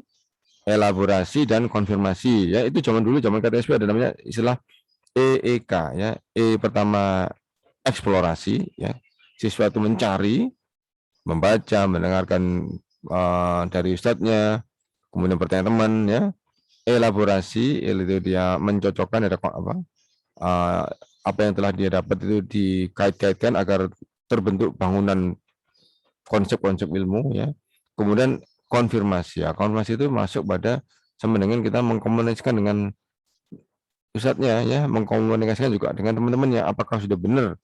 elaborasi, dan konfirmasi, ya, itu zaman dulu, zaman KTSP ada namanya istilah EEK, ya. E pertama eksplorasi, ya, siswa itu mencari, membaca, mendengarkan dari ustadznya, kemudian bertanya teman, ya. Elaborasi itu dia mencocokkan ada apa yang telah dia dapat itu dikait-kaitkan agar terbentuk bangunan konsep-konsep ilmu, ya. Kemudian konfirmasi, ya, konfirmasi itu masuk pada sama dengan kita mengkomunikasikan dengan ustadznya, ya, mengkomunikasikan juga dengan teman-temannya apakah sudah benar,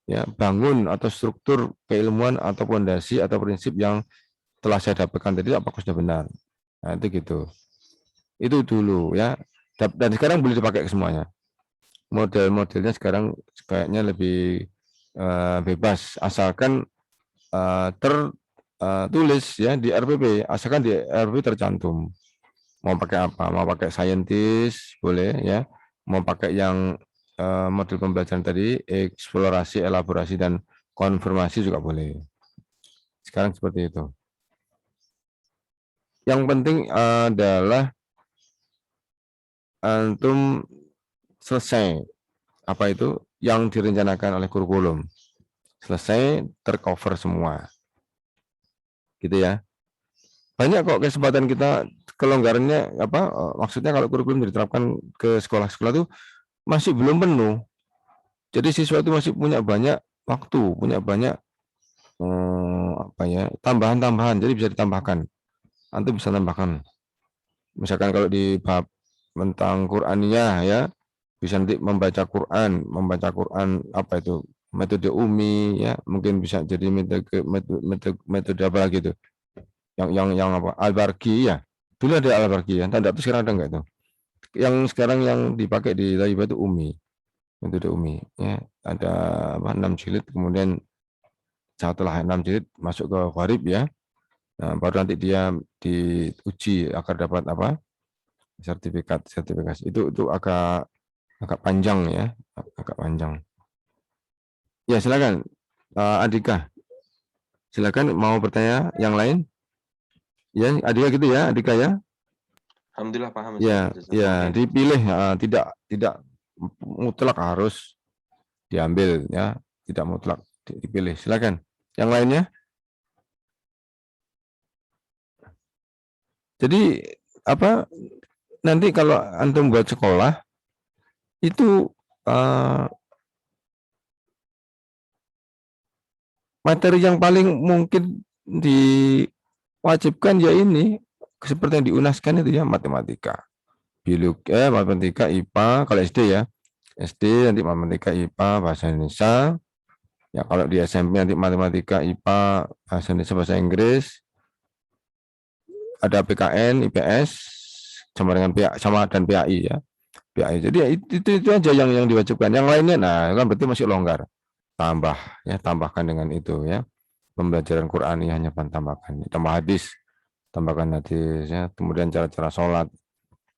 ya, bangun atau struktur keilmuan atau fondasi atau prinsip yang telah saya dapatkan tadi apakah sudah benar. Nah, itu gitu. Itu dulu, ya. Dan sekarang boleh dipakai ke semuanya. Model-modelnya sekarang kayaknya lebih bebas asalkan tertulis, ya, di RPP, asalkan di RPP tercantum. Mau pakai apa? Mau pakai saintis boleh, ya. Mau pakai yang model pembelajaran tadi, eksplorasi, elaborasi, dan konfirmasi juga boleh. Sekarang seperti itu. Yang penting adalah antum selesai apa itu yang direncanakan oleh kurikulum, selesai, tercover semua, gitu ya. Banyak kok kesempatan kita, kelonggarannya apa, maksudnya kalau kurikulum diterapkan ke sekolah-sekolah itu masih belum penuh. Jadi siswa itu masih punya banyak waktu, punya banyak apa ya, tambahan-tambahan, jadi bisa ditambahkan. Antum bisa tambahkan. Misalkan kalau di bab tentang Qur'aniyah, ya, bisa nanti membaca Quran apa itu, metode Umi, ya, mungkin bisa jadi metode apa lagi itu, yang apa, Al-Barqi, ya, dulu ada Al-Barqi, ya, tanda itu sekarang ada enggak itu, yang sekarang yang dipakai di Laibah itu Umi, metode Umi, ya, ada apa, 6 jilid, kemudian setelah 6 jilid masuk ke Gharib, ya. Nah, baru nanti dia diuji agar dapat apa, sertifikasi. Itu agak panjang, ya, agak panjang. Ya, silakan Andika, silakan mau bertanya yang lain, ya, Andika, gitu ya, Andika, ya.
Alhamdulillah paham.
Ya, ya, dipilih, tidak mutlak harus diambil, ya, tidak mutlak dipilih. Silakan yang lainnya. Jadi apa, nanti kalau antum buat sekolah itu materi yang paling mungkin diwajibkan ya ini seperti yang diunaskan itu, ya, matematika. matematika, IPA, kalau SD ya, SD nanti matematika, IPA, bahasa Indonesia. Ya kalau di SMP nanti matematika, IPA, bahasa Indonesia, bahasa Inggris. Ada PKN, IPS, sama dengan sama dan PAI ya. PAI. Jadi ya itu aja yang diwajibkan. Yang lainnya, nah kan berarti masih longgar. Tambah ya, tambahkan dengan itu ya. Pembelajaran Quran hanya tambahkan, tambah hadis, tambahkan hadis ya. Kemudian cara-cara sholat.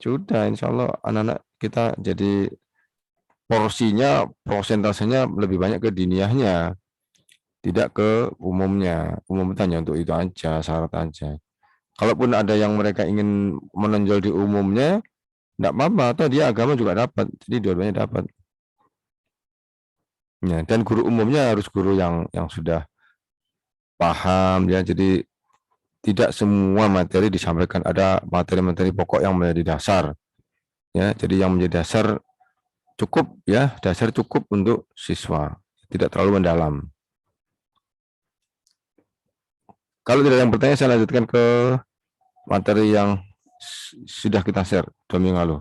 Sudah, insya Allah anak-anak kita jadi porsinya, prosentasenya lebih banyak ke diniyahnya, tidak ke umumnya. Umum hanya untuk itu aja, syarat aja. Kalaupun ada yang mereka ingin menonjol di umumnya, tidak apa-apa, atau dia agama juga dapat, jadi dua-duanya dapat. Ya, dan guru umumnya harus guru yang sudah paham ya, jadi tidak semua materi disampaikan, ada materi-materi pokok yang menjadi dasar. Ya, jadi yang menjadi dasar cukup ya, dasar cukup untuk siswa, tidak terlalu mendalam. Kalau tidak ada yang bertanya, saya lanjutkan ke materi yang sudah kita share 2 minggu lalu.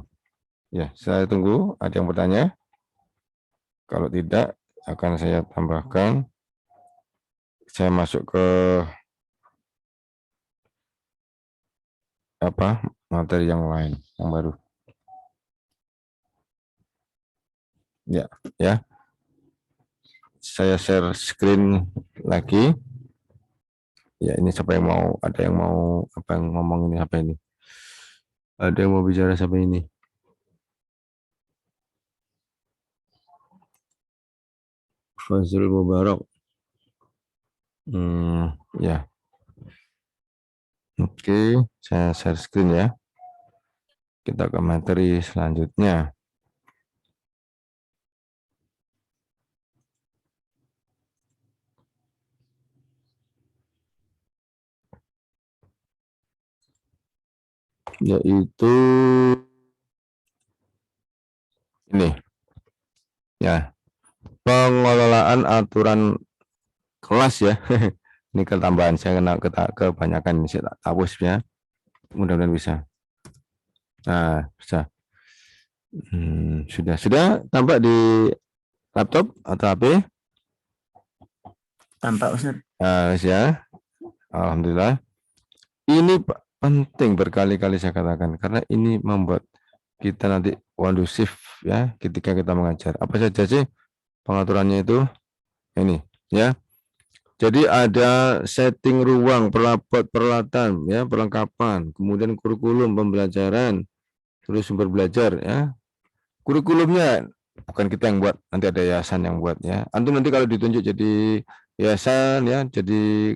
Ya, saya tunggu ada yang bertanya. Kalau tidak, akan saya tambahkan. Saya masuk ke materi yang lain, yang baru. Ya. Saya share screen lagi. Ya, ini siapa yang mau, ada yang mau ngomong ini apa ini? Ada yang mau bicara siapa ini? Fazrul Mubarak. Ya. Oke, saya share screen ya. Kita ke materi selanjutnya. Yaitu ini. Ya. Pengelolaan aturan kelas ya. Ini ketambahan, saya kena kebanyakan ini, saya tak hapus ya. Mudah-mudahan bisa. Nah, bisa. Sudah tampak di laptop atau HP?
Tampak, Ustaz.
Ya. Alhamdulillah. Ini penting berkali-kali saya katakan, karena ini membuat kita nanti kondusif ya ketika kita mengajar. Apa saja sih pengaturannya itu? Ini ya. Jadi ada setting ruang, peralatan, ya, perlengkapan, kemudian kurikulum pembelajaran, terus sumber belajar, ya. Kurikulumnya bukan kita yang buat, nanti ada yayasan yang buat, ya. Antum nanti kalau ditunjuk jadi yayasan, ya, jadi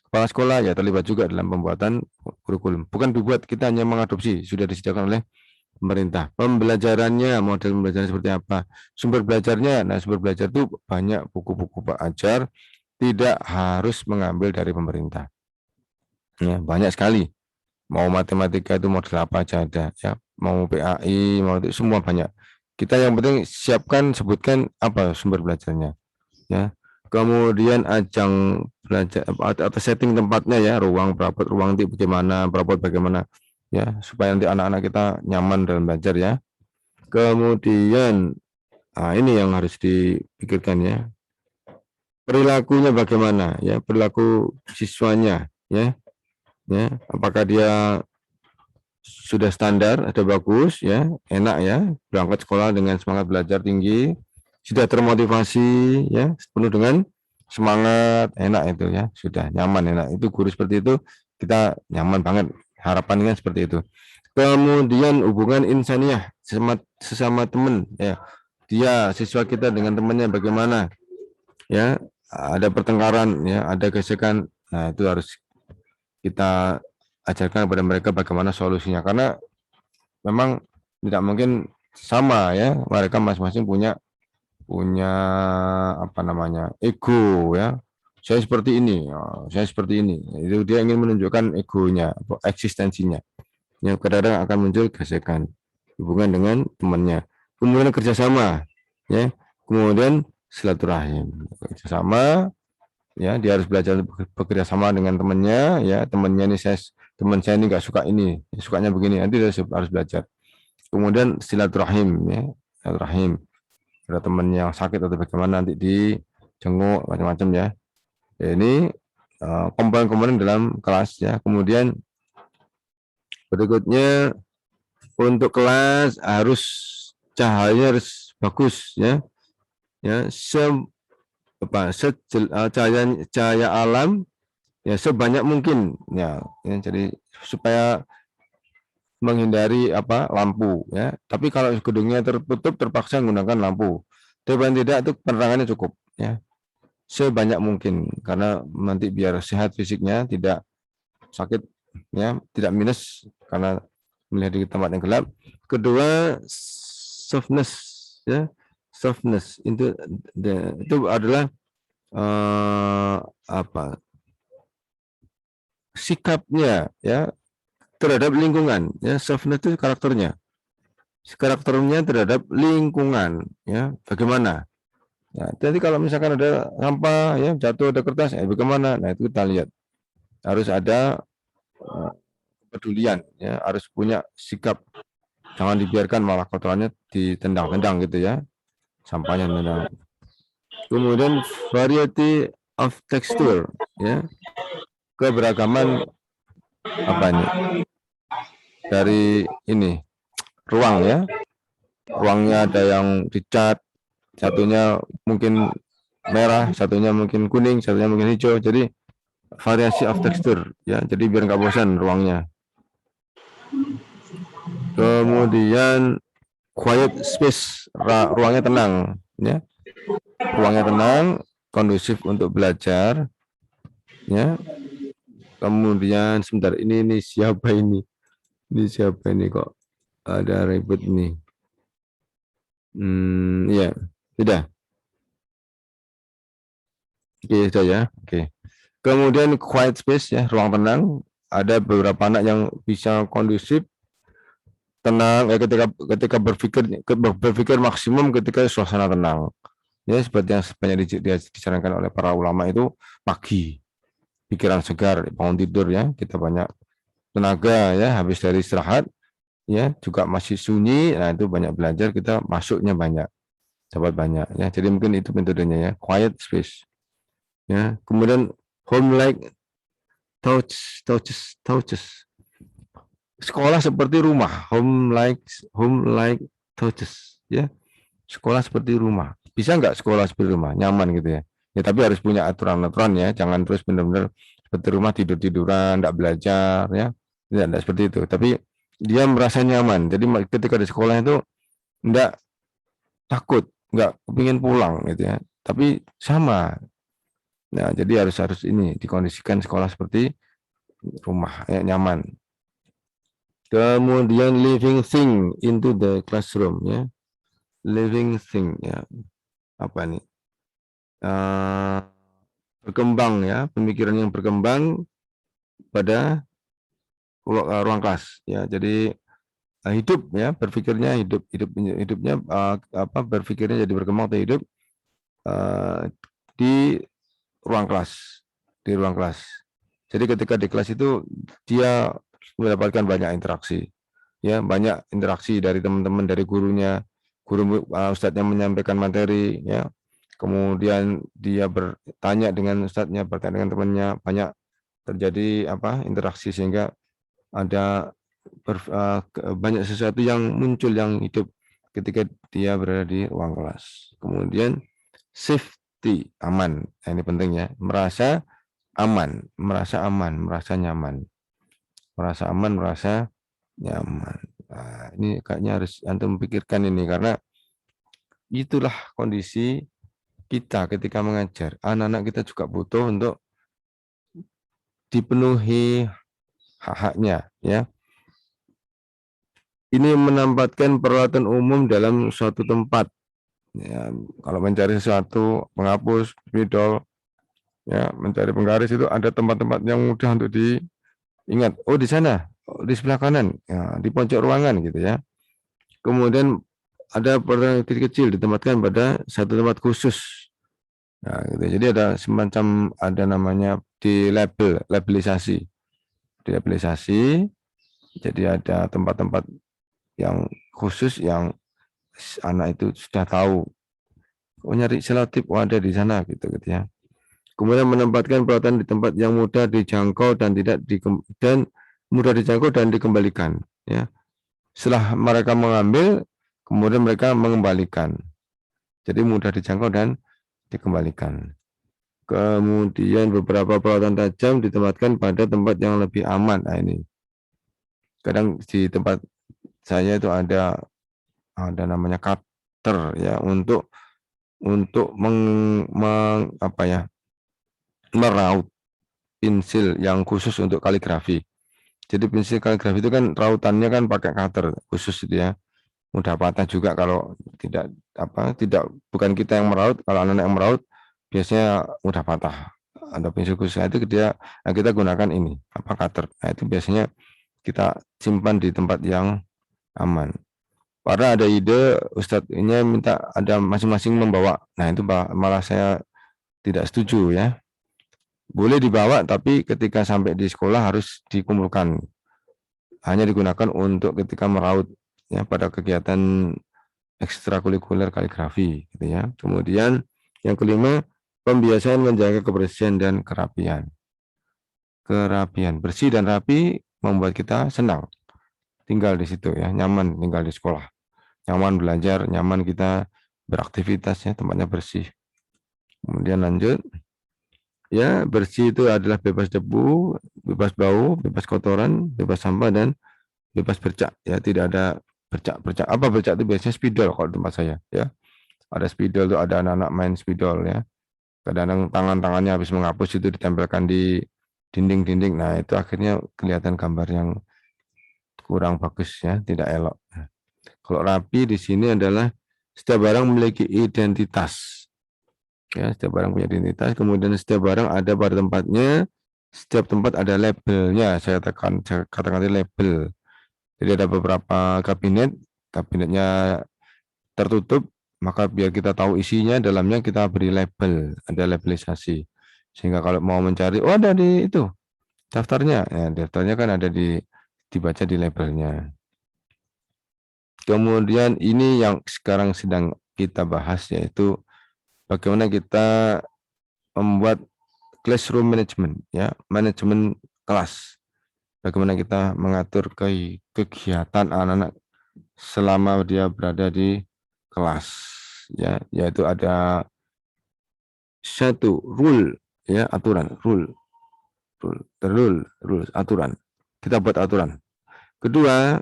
kepala sekolah, ya terlibat juga dalam pembuatan kurikulum. Bukan dibuat, kita hanya mengadopsi, sudah disediakan oleh pemerintah. Pembelajarannya, model pembelajaran seperti apa, sumber belajarnya. Nah, sumber belajar itu banyak buku-buku Pak Ajar. Tidak harus mengambil dari pemerintah. Ya, banyak sekali. Mau matematika itu model apa aja ada, ya. Mau PAI, mau itu semua banyak. Kita yang penting siapkan, sebutkan apa sumber belajarnya, ya. Kemudian ajang belajar atau setting tempatnya ya, ruang perabot, ruang bagaimana, perabot bagaimana, ya, supaya nanti anak-anak kita nyaman dalam belajar ya. Kemudian, ini yang harus dipikirkan ya. Perilakunya bagaimana ya, perilaku siswanya ya, apakah dia sudah standar, ada bagus ya, enak ya, berangkat sekolah dengan semangat belajar tinggi, sudah termotivasi ya, penuh dengan semangat, enak itu ya, sudah nyaman, enak. Itu guru seperti itu kita nyaman banget, harapannya seperti itu. Kemudian hubungan insaniah sesama teman ya, dia siswa kita dengan temannya bagaimana ya, ada pertengkaran ya, ada gesekan. Nah, itu harus kita ajarkan kepada mereka bagaimana solusinya, karena memang tidak mungkin sama ya, mereka masing-masing punya ego ya. Saya seperti ini, saya seperti ini. Itu dia ingin menunjukkan egonya, eksistensinya. Yang kadang-kadang akan muncul gesekan hubungan dengan temannya. Kemudian kerjasama ya, kemudian silaturahim, kerjasama ya, dia harus belajar bekerja sama dengan temannya ya, teman saya ini nggak suka ini, sukanya begini, nanti dia harus belajar. Kemudian silaturahim, ya, silaturahim. Ada teman yang sakit atau bagaimana nanti dijenguk macam-macam ya. Ini komponen-komponen dalam kelas ya. Kemudian berikutnya untuk kelas harus cahaya harus bagus ya. Ya, cahaya alam ya sebanyak mungkin ya, jadi supaya menghindari lampu ya. Tapi kalau gedungnya tertutup terpaksa menggunakan lampu. Tapi paling tidak itu penerangannya cukup ya. Sebanyak mungkin karena nanti biar sehat fisiknya, tidak sakit ya, tidak minus karena melihat di tempat yang gelap. Kedua, softness ya. Softness itu adalah sikapnya ya terhadap lingkungan ya. Softness itu karakternya terhadap lingkungan ya, bagaimana ya. Jadi kalau misalkan ada sampah ya jatuh, ada kertas bagaimana, nah itu kita lihat harus ada kepedulian ya, harus punya sikap, jangan dibiarkan malah kotorannya ditendang-tendang gitu ya, sampahnya tendang. Kemudian variety of texture ya, keberagaman dari ini ruang ya, ruangnya ada yang dicat, satunya mungkin merah, satunya mungkin kuning, satunya mungkin hijau, jadi variasi of texture ya, jadi biar nggak bosan ruangnya. Kemudian quiet space, ruangnya tenang ya, ruangnya tenang, kondusif untuk belajar ya. Kemudian sebentar, ini siapa ini siapa ini kok ada ribut nih. Ya sudah. Oke, sudah ya. Oke. Kemudian quiet space ya, ruang tenang. Ada beberapa anak yang bisa kondusif, tenang ya, ketika berpikir maksimum ketika suasana tenang. Ya, seperti yang banyak disarankan oleh para ulama itu pagi, pikiran segar, bangun tidur ya, kita banyak tenaga ya, habis dari istirahat ya, juga masih sunyi, nah itu banyak belajar, kita masuknya banyak, dapat banyak ya. Jadi mungkin itu metodenya ya, quiet space ya. Kemudian home like touches, sekolah seperti rumah, home like touches ya, sekolah seperti rumah. Bisa nggak sekolah seperti rumah, nyaman gitu ya. Ya tapi harus punya aturan-aturan ya, jangan terus benar-benar seperti rumah tidur-tiduran, nggak belajar ya, tidak seperti itu. Tapi dia merasa nyaman, jadi ketika di sekolah itu nggak takut, nggak ingin pulang gitu ya, tapi sama. Nah jadi harus ini dikondisikan sekolah seperti rumah ya, nyaman. Kemudian living thing into the classroom ya, living thing ya, apa nih, berkembang ya, pemikiran yang berkembang pada ruang kelas ya. Jadi hidup ya, berpikirnya hidupnya berpikirnya jadi berkembang atau hidup di ruang kelas. Jadi ketika di kelas itu dia mendapatkan banyak interaksi ya, banyak interaksi dari teman-teman, dari gurunya, ustadznya menyampaikan materi ya, kemudian dia bertanya dengan ustadznya, bertanya dengan temannya, banyak terjadi interaksi sehingga ada banyak sesuatu yang muncul yang hidup ketika dia berada di ruang kelas. Kemudian safety, aman. Nah, ini pentingnya, merasa aman, merasa nyaman. Merasa aman, merasa nyaman. Nah, ini kayaknya harus antum pikirkan ini, karena itulah kondisi kita ketika mengajar. Anak-anak kita juga butuh untuk dipenuhi hak-haknya ya. Ini menempatkan peralatan umum dalam suatu tempat. Ya, kalau mencari sesuatu, menghapus, spidol, ya, mencari penggaris, itu ada tempat-tempat yang mudah untuk diingat. Oh di sana, di sebelah kanan, ya, di pojok ruangan gitu ya. Kemudian ada peralatan kecil ditempatkan pada satu tempat khusus. Nah, gitu. Jadi ada semacam namanya labelisasi. Jadi ada tempat-tempat yang khusus yang anak itu sudah tahu. Oh, nyari selotip, oh ada di sana gitu ya. Kemudian menempatkan peralatan di tempat yang mudah dijangkau dan mudah dijangkau dan dikembalikan. Ya, setelah mereka mengambil, kemudian mereka mengembalikan. Jadi mudah dijangkau dan dikembalikan. Kemudian beberapa peralatan tajam ditempatkan pada tempat yang lebih aman. Nah ini, kadang di tempat saya itu ada namanya cutter ya untuk meraut pensil yang khusus untuk kaligrafi. Jadi pensil kaligrafi itu kan rautannya kan pakai cutter khusus itu ya. Mudah patah juga kalau bukan kita yang meraut, kalau anak-anak yang meraut biasanya mudah patah. Ada pensil khusus itu kita gunakan ini cutter. Nah, itu biasanya kita simpan di tempat yang aman. Karena ada ide Ustadz ini minta ada masing-masing membawa. Nah, itu malah saya tidak setuju ya. Boleh dibawa tapi ketika sampai di sekolah harus dikumpulkan. Hanya digunakan untuk ketika meraut ya pada kegiatan ekstrakurikuler kaligrafi gitu ya. Kemudian yang kelima, pembiasaan menjaga kebersihan dan kerapian. Kerapian, bersih dan rapi membuat kita senang tinggal di situ ya, nyaman tinggal di sekolah. Nyaman belajar, nyaman kita beraktivitas ya, tempatnya bersih. Kemudian lanjut. Ya, bersih itu adalah bebas debu, bebas bau, bebas kotoran, bebas sampah dan bebas bercak ya, tidak ada bercak. Apa bercak itu biasanya spidol kalau tempat saya ya. Ada spidol itu, ada anak-anak main spidol ya. Kadang-kadang tangannya habis menghapus itu ditempelkan di dinding-dinding. Nah, itu akhirnya kelihatan gambar yang kurang bagus ya, tidak elok. Kalau rapi di sini adalah setiap barang memiliki identitas. Ya, setiap barang punya identitas, kemudian setiap barang ada pada tempatnya, setiap tempat ada labelnya. Saya katakan tadi label. Jadi ada beberapa kabinetnya tertutup, maka biar kita tahu isinya, dalamnya kita beri label, ada labelisasi. Sehingga kalau mau mencari, oh ada di itu daftarnya, ya, daftarnya kan ada dibaca di labelnya. Kemudian ini yang sekarang sedang kita bahas, yaitu bagaimana kita membuat classroom management, ya, manajemen kelas. Bagaimana kita mengatur kegiatan anak-anak selama dia berada di kelas, ya, yaitu ada satu rule, ya, aturan, aturan. Kita buat aturan. Kedua,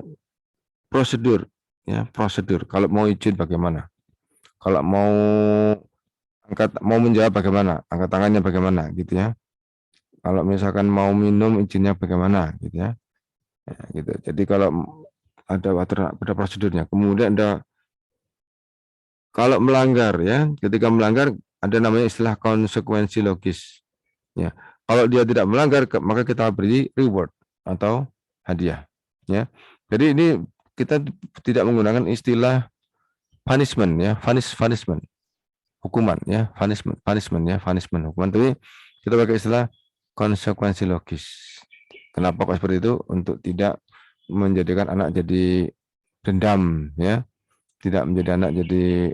prosedur, ya, prosedur. Kalau mau izin bagaimana? Kalau mau menjawab bagaimana? Angkat tangannya bagaimana, gitu ya. Kalau misalkan mau minum izinnya bagaimana, gitu ya. Ya, gitu. Jadi kalau ada prosedurnya. Kemudian ada kalau melanggar ya, ketika melanggar ada namanya istilah konsekuensi logis. Ya. Kalau dia tidak melanggar maka kita beri reward atau hadiah, ya. Jadi ini kita tidak menggunakan istilah punishment ya, punishment. Hukuman ya, punishment hukuman, tapi kita pakai istilah konsekuensi logis. Kenapa kok seperti itu? Untuk tidak menjadikan anak jadi dendam ya, tidak menjadi anak jadi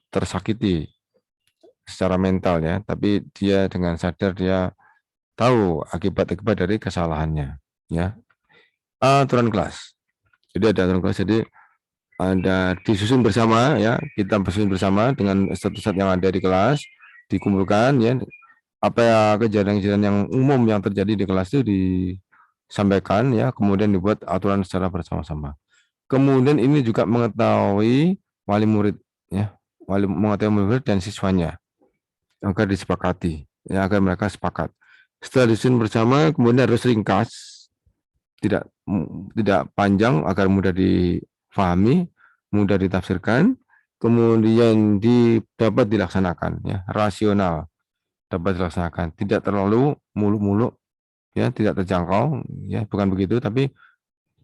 tersakiti secara mental ya, tapi dia dengan sadar dia tahu akibat-akibat dari kesalahannya ya. Aturan kelas. Jadi ada aturan kelas, jadi ada disusun bersama ya, kita bersusun bersama dengan ustadz yang ada di kelas, dikumpulkan ya, apa ya kejadian-kejadian yang umum yang terjadi di kelas itu disampaikan ya, kemudian dibuat aturan secara bersama-sama. Kemudian ini juga mengetahui wali murid ya, mengetahui murid dan siswanya agar disepakati ya, agar mereka sepakat. Setelah disusun bersama, kemudian harus ringkas, tidak panjang agar mudah difahami, mudah ditafsirkan, kemudian dapat dilaksanakan ya, rasional, dapat dilaksanakan, tidak terlalu muluk-muluk ya, tidak terjangkau ya, bukan begitu, tapi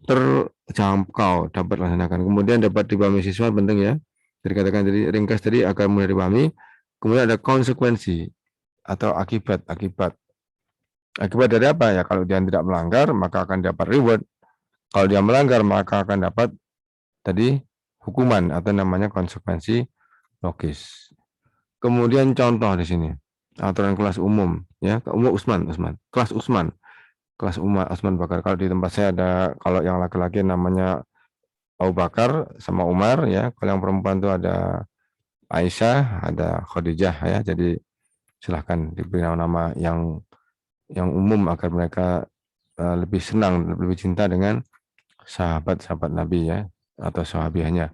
terjangkau, dapat dilaksanakan. Kemudian dapat dipahami siswa, penting ya, dikatakan tadi ringkas tadi agar mudah dipahami. Kemudian ada konsekuensi atau akibat dari apa ya, kalau dia tidak melanggar maka akan dapat reward, Kalau dia melanggar maka akan dapat tadi hukuman atau namanya konsekuensi logis. Kemudian contoh di sini aturan kelas umum ya, Usman, kelas Usman Bakar. Kalau di tempat saya ada, kalau yang laki-laki namanya Abu Bakar sama Umar ya, kalau yang perempuan itu ada Aisyah, ada Khadijah ya. Jadi silahkan diberi nama yang umum agar mereka lebih senang, lebih cinta dengan sahabat-sahabat Nabi ya, atau sahabiahnya.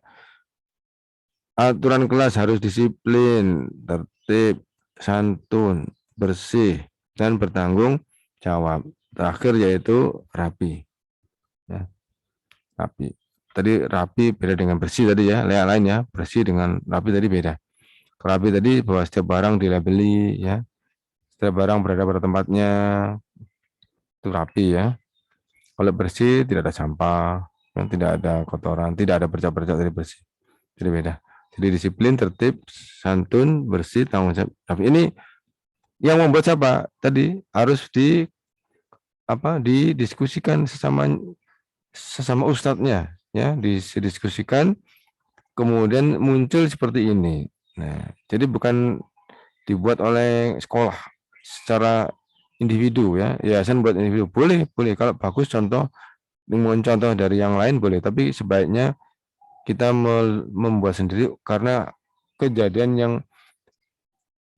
Aturan kelas harus disiplin, tertib, santun, bersih, dan bertanggung jawab. Terakhir yaitu rapi. Ya, rapi. Tadi rapi beda dengan bersih tadi ya, lain ya. Bersih dengan rapi tadi beda. Rapi tadi bahwa setiap barang dilabeli ya, setiap barang berada pada tempatnya, itu rapi ya. Kalau bersih tidak ada sampah, ya, tidak ada kotoran, tidak ada bercak-bercak, dari bersih. Jadi beda. Jadi disiplin, tertib, santun, bersih, tanggung jawab. Tapi ini yang membuat siapa? Tadi harus didiskusikan sesama ustadznya, ya, didiskusikan, kemudian muncul seperti ini. Nah, jadi bukan dibuat oleh sekolah secara individu ya, yayasan buat individu boleh kalau bagus contoh, contoh dari yang lain boleh, tapi sebaiknya kita membuat sendiri karena kejadian yang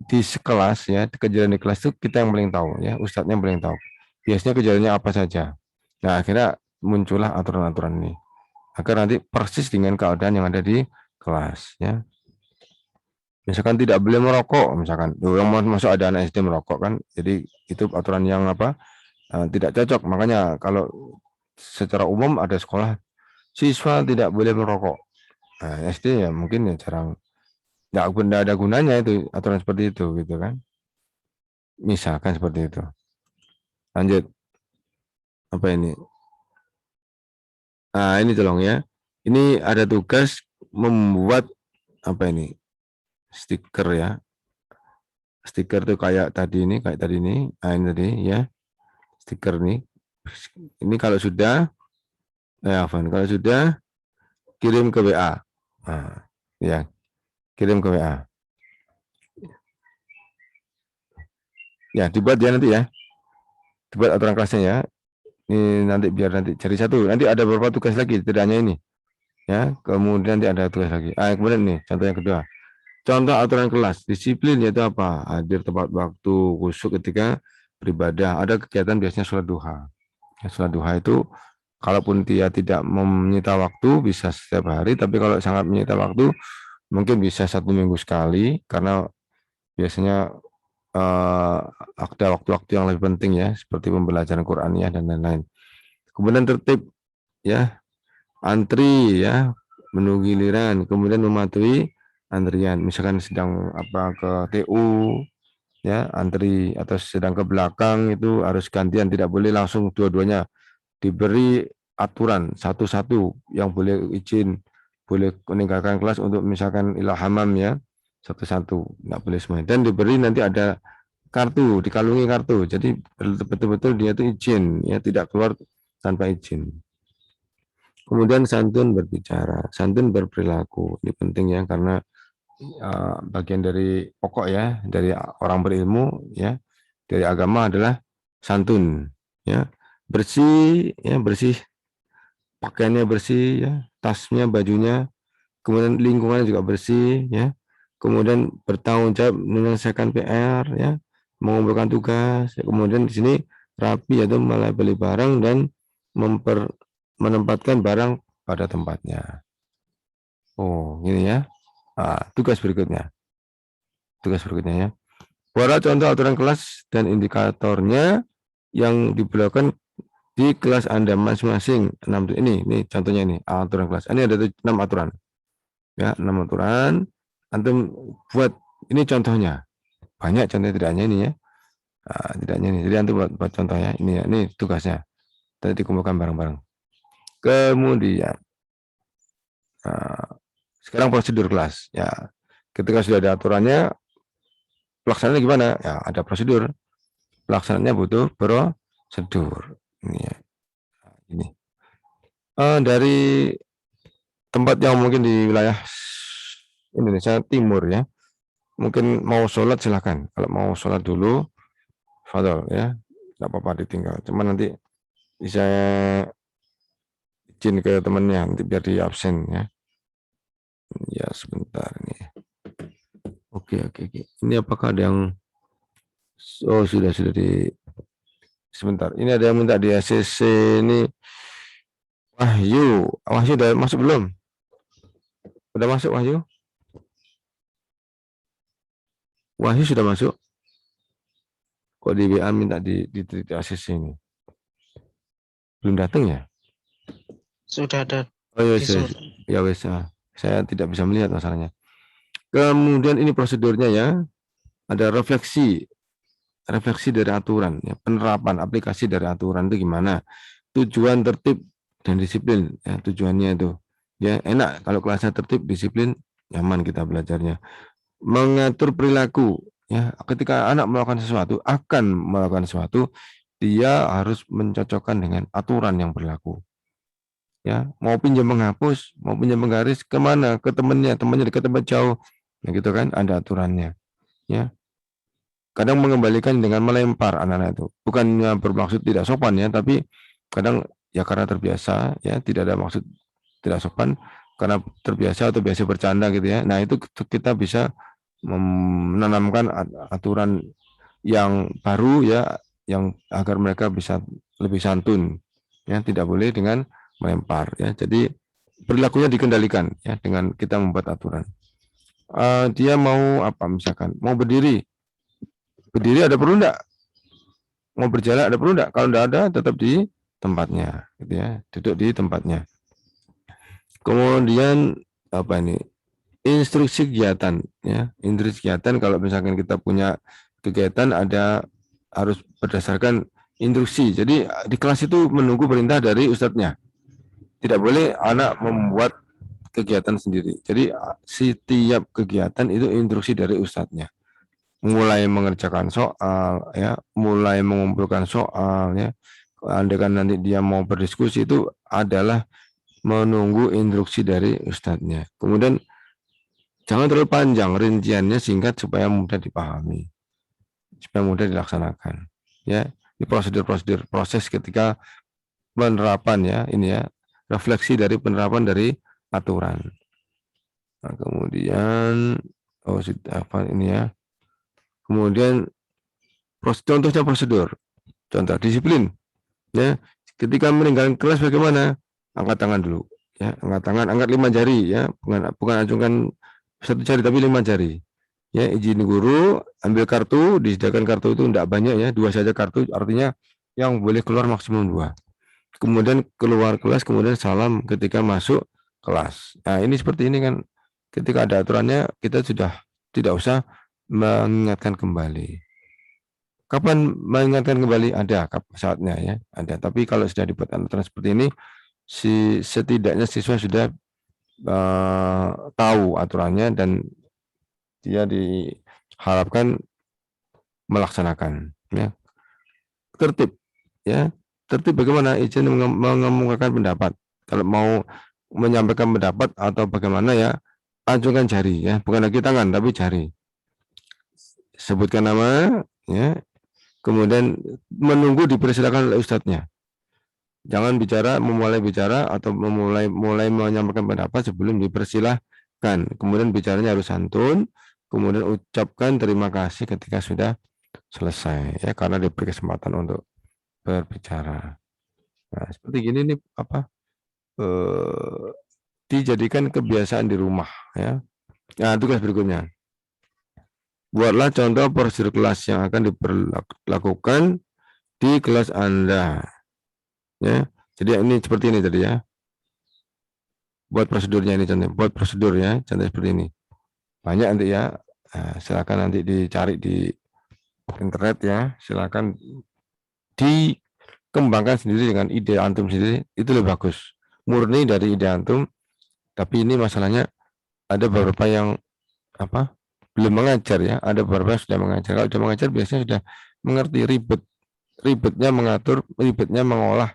di sekelas ya, kejadian di kelas itu kita yang paling tahu ya, ustadznya yang paling tahu. Biasanya kejadiannya apa saja. Nah, akhirnya muncullah aturan-aturan ini agar nanti persis dengan keadaan yang ada di kelas ya. Misalkan tidak boleh merokok, misalkan yang masuk ada anak SD merokok kan, jadi itu aturan yang tidak cocok. Makanya kalau secara umum ada sekolah siswa tidak boleh merokok. Nah, SD ya mungkin ya jarang, nggak ada gunanya itu aturan seperti itu gitu kan. Misalkan seperti itu. Lanjut, apa ini? Nah, ini tolong ya. Ini ada tugas membuat apa ini? Stiker ya. Stiker tuh kayak tadi ini. Nah, ini tadi ya. Stiker nih. Ini kalau sudah, kalau sudah kirim ke WA. Nah, ya, kirim ke WA. Ya, dibuat ya nanti ya. Dibuat aturan kelasnya ya. Ini nanti biar nanti cari satu. Nanti ada beberapa tugas lagi, tidak hanya ini. Ya, kemudian nanti ada tugas lagi. Kemudian nih, contoh yang kedua. Contoh aturan kelas, disiplin yaitu apa? Hadir tepat waktu, khusyuk ketika beribadah. Ada kegiatan biasanya sholat duha. Ya, sholat duha itu kalaupun dia tidak menyita waktu bisa setiap hari, tapi kalau sangat menyita waktu mungkin bisa 1 minggu sekali, karena biasanya ada waktu-waktu yang lebih penting ya, seperti pembelajaran Qur'aniyah dan lain-lain. Kemudian tertib ya, antri ya, menunggu giliran, kemudian mematuhi antrian. Misalkan sedang ke TU ya, antri, atau sedang ke belakang itu harus gantian, tidak boleh langsung dua-duanya. Diberi aturan satu-satu, yang boleh izin, boleh meninggalkan kelas untuk misalkan ilah hamam ya, satu-satu, nggak boleh semuanya. Dan diberi nanti ada kartu, dikalungi kartu, jadi betul-betul dia itu izin ya, tidak keluar tanpa izin. Kemudian santun berbicara, santun berperilaku, ini penting ya, karena bagian dari pokok ya, dari orang berilmu ya, dari agama adalah santun ya, bersih ya, bersih, pakaiannya bersih ya, tasnya, bajunya, kemudian lingkungannya juga bersih ya, kemudian bertanggung jawab menyelesaikan PR ya, mengumpulkan tugas ya. Kemudian di sini rapi, yaitu beli barang dan menempatkan barang pada tempatnya. Oh, gini ya. Tugas berikutnya ya. Buatlah contoh aturan kelas dan indikatornya yang diberlakukan di kelas Anda masing-masing. Ini contohnya, ini aturan kelas. Ini ada 6 aturan. Ya, 6 aturan. Antum buat, ini contohnya. Banyak contohnya, tidak hanya ini ya. Tidak hanya ini. Jadi antum buat contoh ya. Ini ya, ini tugasnya. Tadi dikumpulkan bareng-bareng. Kemudian sekarang prosedur kelas. Ya, ketika sudah ada aturannya, pelaksanaannya gimana? Ya, ada prosedur. Pelaksanaannya butuh prosedur. Ini ya. Ini. Dari tempat yang mungkin di wilayah Indonesia Timur ya, mungkin mau sholat silahkan. Kalau mau sholat dulu, fadol ya, nggak apa-apa ditinggal. Cuma nanti bisa izin ke temennya nanti biar di absen ya. Ya sebentar nih. Oke. Ini apakah ada yang sudah di sebentar. Ini ada yang minta di ACC ini. Wahyu udah masuk belum? Udah masuk Wahyu? Wahyu sudah masuk? Kok di WA minta di ACC ini? Belum datang ya?
Sudah ada.
Oh iya, ya wes. Saya tidak bisa melihat masalahnya. Kemudian ini prosedurnya ya. Ada refleksi dari aturan, ya, penerapan aplikasi dari aturan itu gimana? Tujuan, tertib, dan disiplin. Ya, tujuannya itu. Ya, enak kalau kelasnya tertib, disiplin, nyaman kita belajarnya. Mengatur perilaku. Ya, ketika anak melakukan sesuatu, dia harus mencocokkan dengan aturan yang berlaku. Ya, mau pinjam menghapus, mau pinjam menggaris, kemana? Ke temannya dekat tempat jauh, nah, gitu kan? Ada aturannya. Ya, kadang mengembalikan dengan melempar anak-anak itu, bukannya bermaksud tidak sopan ya, tapi kadang ya karena terbiasa ya, tidak ada maksud tidak sopan, karena terbiasa atau biasa bercanda gitu ya. Nah itu kita bisa menanamkan aturan yang baru ya, yang agar mereka bisa lebih santun ya, tidak boleh dengan melempar ya. Jadi perilakunya dikendalikan ya dengan kita membuat aturan. Dia mau apa, misalkan mau berdiri ada perlu enggak? Mau berjalan ada perlu enggak? Kalau enggak ada, tetap di tempatnya gitu ya, duduk di tempatnya. Kemudian apa ini, instruksi kegiatan ya, instruksi kegiatan. Kalau misalkan kita punya kegiatan, ada harus berdasarkan instruksi. Jadi di kelas itu menunggu perintah dari ustadznya, tidak boleh anak membuat kegiatan sendiri. Jadi setiap kegiatan itu instruksi dari ustadznya, mulai mengerjakan soal ya, mulai mengumpulkan soal ya. Andaikan nanti dia mau berdiskusi, itu adalah menunggu instruksi dari ustadznya. Kemudian jangan terlalu panjang, rinciannya singkat supaya mudah dipahami, supaya mudah dilaksanakan. Ya, ini prosedur proses ketika penerapan ya, ini ya, refleksi dari penerapan dari aturan. Nah, kemudian apa ini ya? Kemudian contohnya prosedur, contoh disiplin. Ya, ketika meninggalkan kelas bagaimana? Angkat tangan dulu. Ya, angkat tangan, angkat 5 jari ya, bukan acungkan 1 jari tapi 5 jari. Ya, izin guru, ambil kartu, disediakan kartu itu tidak banyak ya, 2 saja kartu, artinya yang boleh keluar maksimum 2. Kemudian keluar kelas, kemudian salam ketika masuk kelas. Nah, ini seperti ini kan, ketika ada aturannya kita sudah tidak usah mengingatkan kembali. Kapan mengingatkan kembali? Ada saatnya ya, ada. Tapi kalau sudah dibuat aturan seperti ini, setidaknya siswa sudah tahu aturannya dan dia diharapkan melaksanakan ya. Tertib ya, tertib bagaimana? Izin mengemukakan pendapat. Kalau mau menyampaikan pendapat atau bagaimana ya, acungkan jari ya, bukan lagi tangan tapi jari. Sebutkan nama ya, kemudian menunggu dipersilakan oleh ustadznya. Jangan memulai bicara atau mulai menyampaikan pendapat sebelum dipersilahkan. Kemudian bicaranya harus santun, kemudian ucapkan terima kasih ketika sudah selesai ya, karena diberi kesempatan untuk berbicara. Nah, seperti gini nih apa, dijadikan kebiasaan di rumah ya. Nah, tugas berikutnya. Buatlah contoh prosedur kelas yang akan dilakukan di kelas Anda. Ya, jadi ini seperti ini tadi ya. Buat prosedurnya ini contoh, buat prosedur ya, contoh seperti ini. Banyak nanti ya. Nah, silakan nanti dicari di internet ya. Silakan dikembangkan sendiri dengan ide antum sendiri, itu lebih bagus. Murni dari ide antum. Tapi ini masalahnya ada beberapa yang apa? Belum mengajar ya. Ada beberapa yang sudah mengajar. Kalau sudah mengajar biasanya sudah mengerti ribetnya mengatur, ribetnya mengolah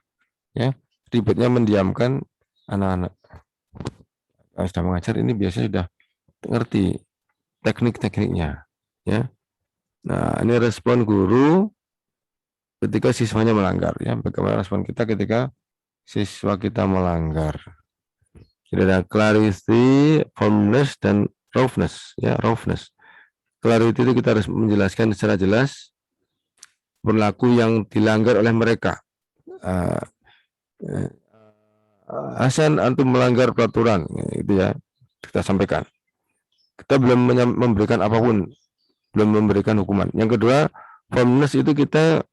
ya. ribetnya mendiamkan anak-anak. Kalau sudah mengajar ini biasanya sudah ngerti teknik-tekniknya, ya. Nah, ini respon guru ketika siswanya melanggar, ya. Bagaimana respon kita ketika siswa kita melanggar? Jadi ada clarity, firmness, dan roughness, ya, roughness. Clarity itu kita harus menjelaskan secara jelas perilaku yang dilanggar oleh mereka. Hasan antum melanggar peraturan, itu ya kita sampaikan. Kita belum memberikan apapun, belum memberikan hukuman. Yang kedua, firmness itu kita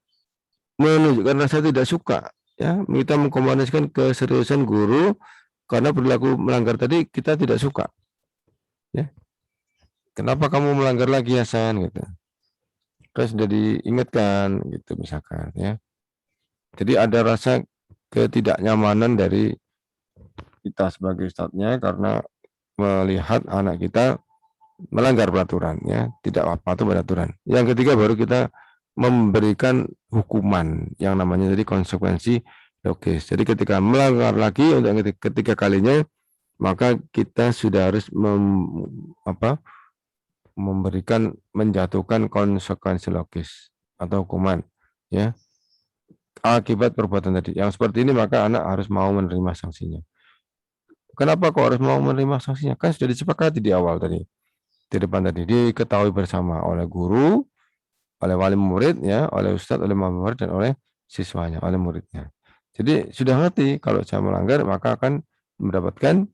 menunjukkan rasa tidak suka, ya. Kita mengkomunikasikan keseriusan guru karena perilaku melanggar tadi kita tidak suka, ya. Kenapa kamu melanggar lagi, Hasan, gitu. Terus sudah diingatkan, gitu misalkan, ya. Jadi ada rasa ketidaknyamanan dari kita sebagai ustadznya karena melihat anak kita melanggar peraturan, ya, tidak patuh pada aturan. Yang ketiga baru kita memberikan hukuman yang namanya jadi konsekuensi logis. Jadi ketika melanggar lagi untuk ketiga kalinya, maka kita sudah harus menjatuhkan konsekuensi logis atau hukuman, ya, akibat perbuatan tadi. Yang seperti ini maka anak harus mau menerima sanksinya. Kenapa kok harus mau menerima sanksinya? Kan sudah disepakati di awal tadi, di depan tadi, diketahui bersama oleh guru, oleh wali murid, ya, oleh ustadz, oleh murid, dan oleh siswanya, oleh muridnya. Jadi sudah ngerti kalau saya melanggar maka akan mendapatkan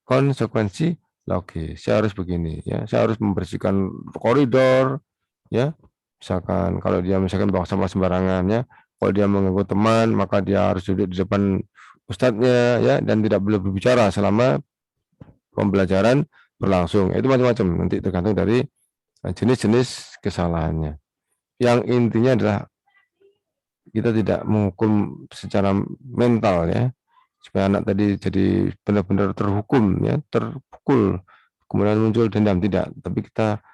konsekuensi logis. Saya harus begini, ya, saya harus membersihkan koridor, ya. Misalkan kalau dia buang sampah sembarangan, ya, kalau dia mengganggu teman maka dia harus duduk di depan ustadznya, ya, dan tidak boleh berbicara selama pembelajaran berlangsung. Itu macam-macam, nanti tergantung dari jenis-jenis kesalahannya. Yang intinya adalah kita tidak menghukum secara mental, ya, supaya anak tadi jadi benar-benar terhukum, ya, terpukul, kemudian muncul dendam, tidak. Tapi kita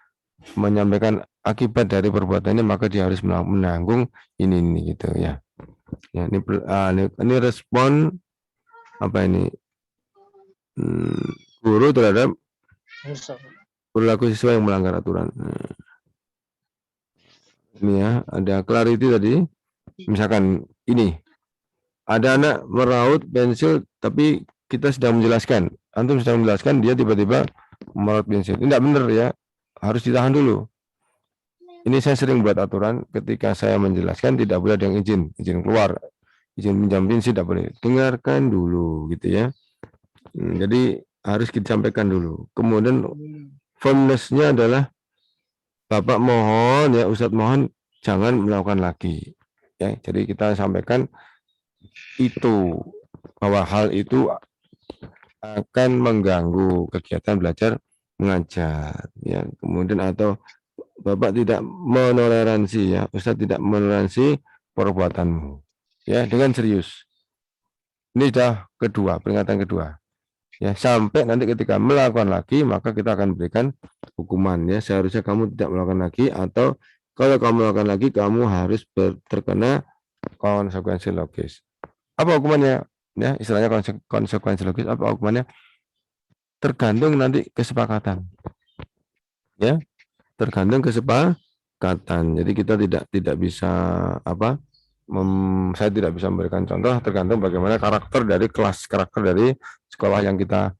menyampaikan akibat dari perbuatannya maka dia harus menanggung ini gitu, ya. Ya, ini respon guru terhadap perilaku siswa yang melanggar aturan. Ini, ya, ada clarity tadi. Misalkan ini ada anak meraut pensil tapi kita sedang menjelaskan, antum sedang menjelaskan, dia tiba-tiba meraut pensil. Ini tidak benar, ya, harus ditahan dulu. Ini saya sering buat aturan ketika saya menjelaskan tidak boleh ada yang izin keluar, izin pinjam pensil tidak boleh. Dengarkan dulu, gitu, ya. Jadi harus kita sampaikan dulu. Kemudian firmness-nya adalah Bapak mohon, ya, Ustadz mohon jangan melakukan lagi, ya. Jadi kita sampaikan itu bahwa hal itu akan mengganggu kegiatan belajar mengajar, ya. Kemudian atau Bapak tidak menoleransi, ya, Ustadz tidak menoleransi perbuatanmu, ya, dengan serius. Ini sudah kedua, peringatan kedua, ya. Sampai nanti ketika melakukan lagi maka kita akan berikan hukuman, ya. Seharusnya kamu tidak melakukan lagi, atau kalau kamu melakukan lagi kamu harus terkena konsekuensi logis. Apa hukumannya? Ya, istilahnya konsekuensi logis. Apa hukumannya? Tergantung nanti kesepakatan, ya. Tergantung kesepakatan. Jadi kita tidak bisa saya tidak bisa memberikan contoh, tergantung bagaimana karakter dari kelas, karakter dari sekolah yang kita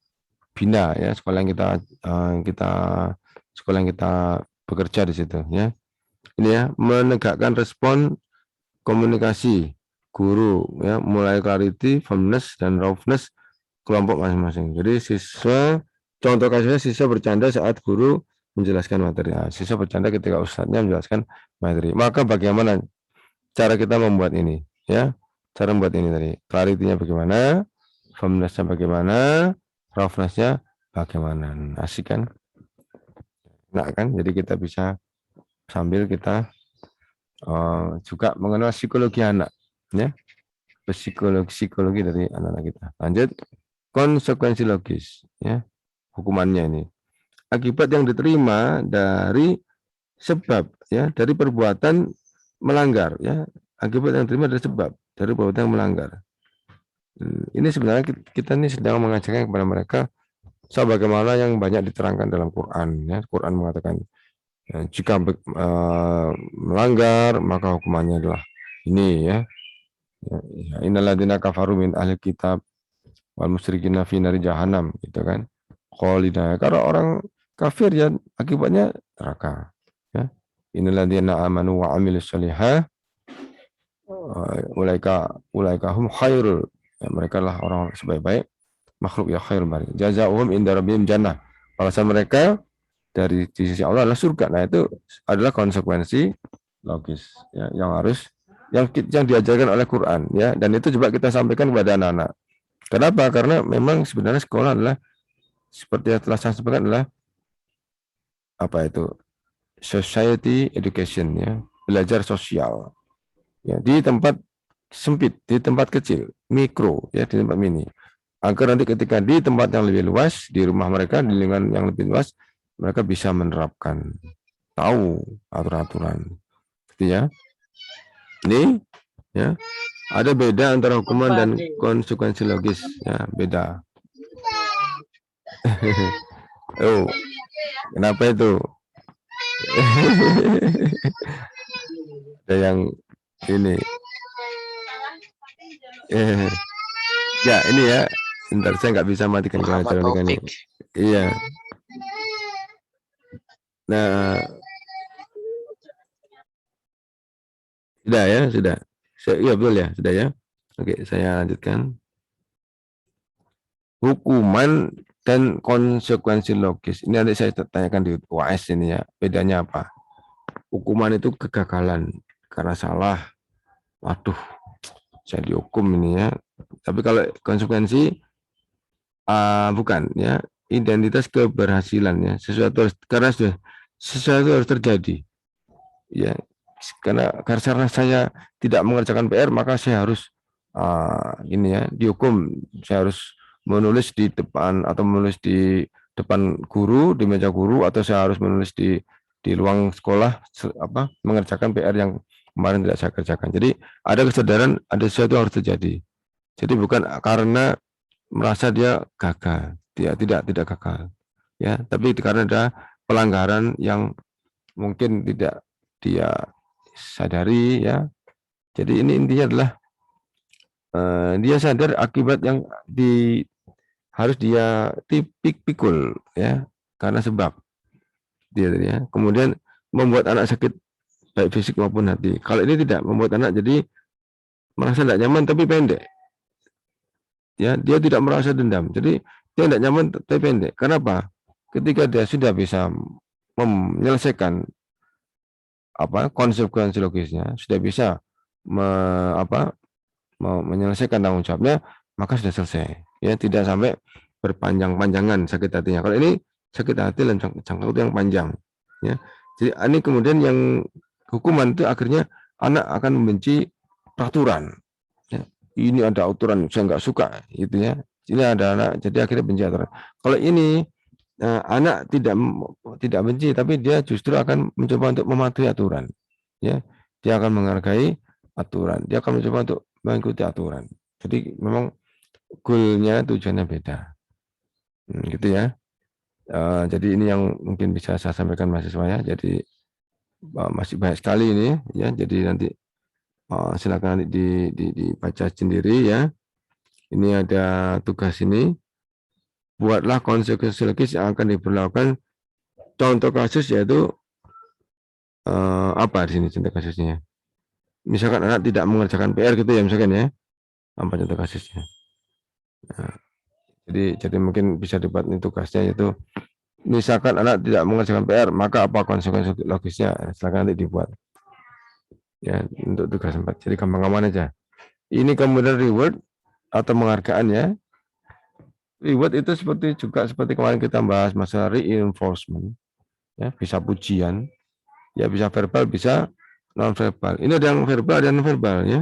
bina, ya, sekolah yang kita bekerja di situ, ya. Ini, ya, menegakkan respon komunikasi guru, ya, mulai clarity, firmness, dan roughness kelompok masing-masing. Jadi contoh kasusnya siswa bercanda saat guru menjelaskan materi. Siswa bercanda ketika ustadznya menjelaskan materi. Maka bagaimana cara kita membuat ini, ya? Cara membuat ini tadi, clarity-nya bagaimana, firmness-nya bagaimana, roughness-nya bagaimana. Asik kan? Nah, kan? Jadi kita bisa sambil kita juga mengenal psikologi anak, ya. Psikologi dari anak-anak kita. Lanjut, konsekuensi logis, ya. Hukumannya ini akibat yang diterima dari sebab, ya, dari perbuatan melanggar, ya, akibat yang diterima dari sebab. dari perbuatan yang melanggar. Ini sebenarnya kita ini sedang mengajarkan kepada mereka sebagaimana yang banyak diterangkan dalam Quran. Ya, Quran mengatakan jika melanggar maka hukumannya adalah ini ya. Innalladzina kafaru min ahli kitab wal musyrikina fi nari jahannam gitu kan. Khalidina. Karena orang kafir ya akibatnya neraka. Ya. Innalladzina amanu wa amilus sholihah ulaika hum khairul. Ya, mereka lah orang sebaik-baik makhluk ya khairul bari. Jazaohum inda rabbihim jannah. Balasan mereka dari sisi Allah adalah surga. Nah, itu adalah konsekuensi logis ya, yang diajarkan oleh Quran ya, dan itu coba kita sampaikan kepada anak-anak. Kenapa? Karena memang sebenarnya sekolah adalah seperti yang telah saya sampaikan adalah apa itu? Society education ya, belajar sosial. Ya, di tempat sempit, di tempat kecil, mikro ya, di tempat mini. Agar nanti ketika di tempat yang lebih luas, di rumah mereka, di lingkungan yang lebih luas, mereka bisa menerapkan, tahu aturan-aturan. Gitu ya. Ini ya, ada beda antara hukuman dan konsekuensi logis ya, beda. Oh, kenapa itu? Ada yang ini. Ya, ini ya. Bentar, saya nggak bisa matikan kalau cara ini. Iya. Nah, sudah ya, sudah. Iya betul ya, sudah ya. Oke, saya lanjutkan. Hukuman dan konsekuensi logis. Ini nanti saya tanyakan di UAS ini ya. Bedanya apa? Hukuman itu kegagalan karena salah. Waduh, saya dihukum ini ya. Tapi kalau konsekuensi bukan ya. Identitas keberhasilan ya. Sesuatu harus terjadi. Ya, karena saya tidak mengerjakan PR maka saya harus ini ya dihukum. Saya harus menulis di depan atau menulis di depan guru, di meja guru, atau saya harus menulis di ruang sekolah mengerjakan PR yang kemarin tidak saya kerjakan. Jadi ada kesadaran ada sesuatu yang harus terjadi. Jadi bukan karena merasa dia gagal, dia tidak gagal ya, tapi karena ada pelanggaran yang mungkin tidak dia sadari ya. Jadi ini intinya adalah dia sadar akibat yang harus dia pikul ya, karena sebab dia ya. Kemudian membuat anak sakit baik fisik maupun hati. Kalau ini tidak membuat anak jadi merasa tidak nyaman tapi pendek. Ya, dia tidak merasa dendam. Jadi dia tidak nyaman tapi pendek. Kenapa? Ketika dia sudah bisa menyelesaikan konsekuensi logisnya, sudah bisa menyelesaikan tanggung jawabnya, maka sudah selesai. Ya, tidak sampai berpanjang-panjangan sakit hatinya. Kalau ini sakit hati dan jangka waktu yang panjang. Ya, jadi ini kemudian yang hukuman itu akhirnya anak akan membenci peraturan. Ya, ini ada aturan saya nggak suka, gitu ya. Ini ada anak jadi akhirnya benci aturan. Kalau ini anak tidak benci, tapi dia justru akan mencoba untuk mematuhi aturan. Ya, dia akan menghargai aturan. Dia akan mencoba untuk mengikuti aturan. Jadi memang goalnya, tujuannya beda. Gitu ya. Jadi ini yang mungkin bisa saya sampaikan mahasiswanya. Jadi masih banyak sekali ini ya. Jadi nanti silakan nanti dibaca sendiri ya. Ini ada tugas ini. Buatlah konsekuensi logis yang akan diberlakukan. Contoh kasus yaitu apa di sini contoh kasusnya? Misalkan anak tidak mengerjakan PR gitu ya, misalkan ya. Apa contoh kasusnya? Nah, jadi mungkin bisa dibuat ini tugasnya, yaitu misalkan anak tidak mengerjakan PR, maka apa konsekuensi logisnya? Silakan nanti dibuat. Ya, untuk tugas 4. Jadi gampang-gampang aja. Ini kemudian reward atau penghargaan ya. Reward itu seperti kemarin kita bahas masalah reinforcement. Ya, bisa pujian, ya bisa verbal, bisa non verbal. Ini ada yang verbal, ada yang non verbal ya.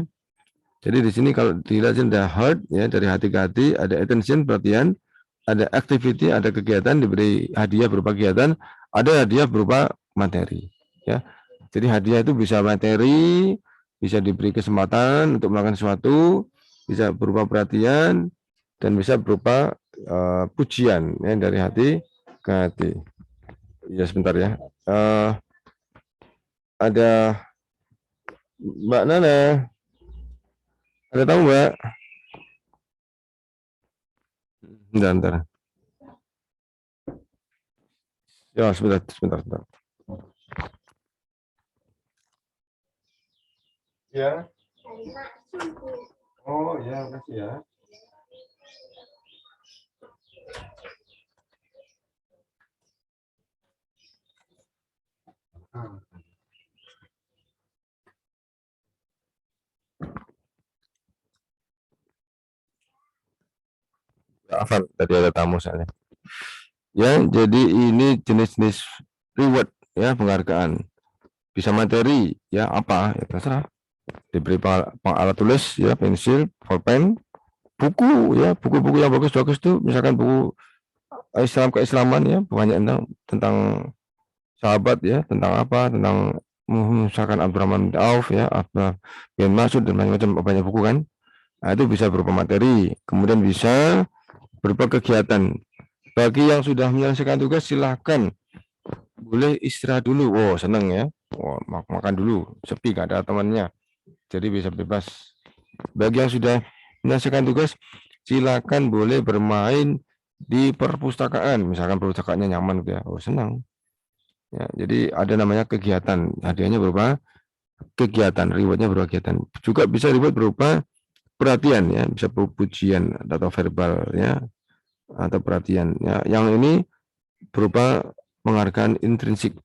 Jadi di sini kalau dilihat ada heart ya, dari hati ke hati, ada attention, perhatian, ada activity, ada kegiatan, diberi hadiah berupa kegiatan, ada hadiah berupa materi ya. Jadi hadiah itu bisa materi, bisa diberi kesempatan untuk melakukan sesuatu, bisa berupa perhatian, dan bisa berupa pujian ya, dari hati ke hati. Ya sebentar ya. Ada Mbak Nana. Ada tahu Mbak? Bentar. Ya sebentar. Ya. Oh ya, makasih ya. Afan, tadi ada tamu soalnya. Ya, jadi ini jenis-jenis reward ya, penghargaan. Bisa materi ya, apa ya terserah. Diberi alat tulis ya, pensil, pulpen, buku ya, buku-buku yang bagus-bagus tuh, misalkan buku Islam keislaman ya, banyak tentang sahabat ya, tentang apa, tentang misalkan Abdurrahman bin Auf ya, Abdullah bin Mas'ud dan macam-macam, banyak buku kan. Nah, itu bisa berupa materi, kemudian bisa berupa kegiatan. Bagi yang sudah menyelesaikan tugas silahkan boleh istirahat dulu. Oh seneng ya, oh, makan dulu, sepi gak ada temannya, jadi bisa bebas. Bagi yang sudah menyelesaikan tugas silakan boleh bermain di perpustakaan, misalkan perpustakaannya nyaman gitu ya, oh senang ya. Jadi ada namanya kegiatan, hadiahnya berupa kegiatan, rewardnya berupa kegiatan. Juga bisa reward berupa perhatian ya, bisa pujian atau verbal ya, atau perhatian ya. Yang ini berupa penghargaan intrinsik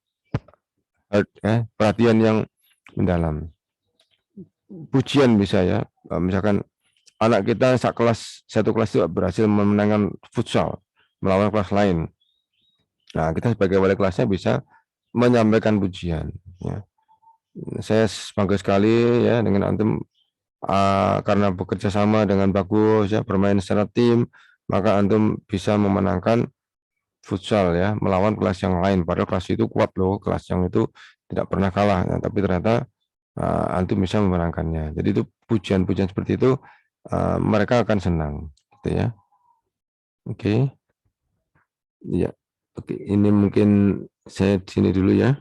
ya, perhatian yang mendalam. Pujian bisa ya, misalkan anak kita satu kelas itu berhasil memenangkan futsal melawan kelas lain. Nah, kita sebagai wali kelasnya bisa menyampaikan pujian ya. Saya bangga sekali ya dengan antum, karena bekerja sama dengan bagus ya, bermain secara tim, maka antum bisa memenangkan futsal ya, melawan kelas yang lain, padahal kelas itu kuat loh, kelas yang itu tidak pernah kalah ya, tapi ternyata antum bisa memenangkannya. Jadi itu pujian-pujian seperti itu, mereka akan senang gitu ya. Oke. Ya. Oke, ini mungkin saya di sini dulu ya.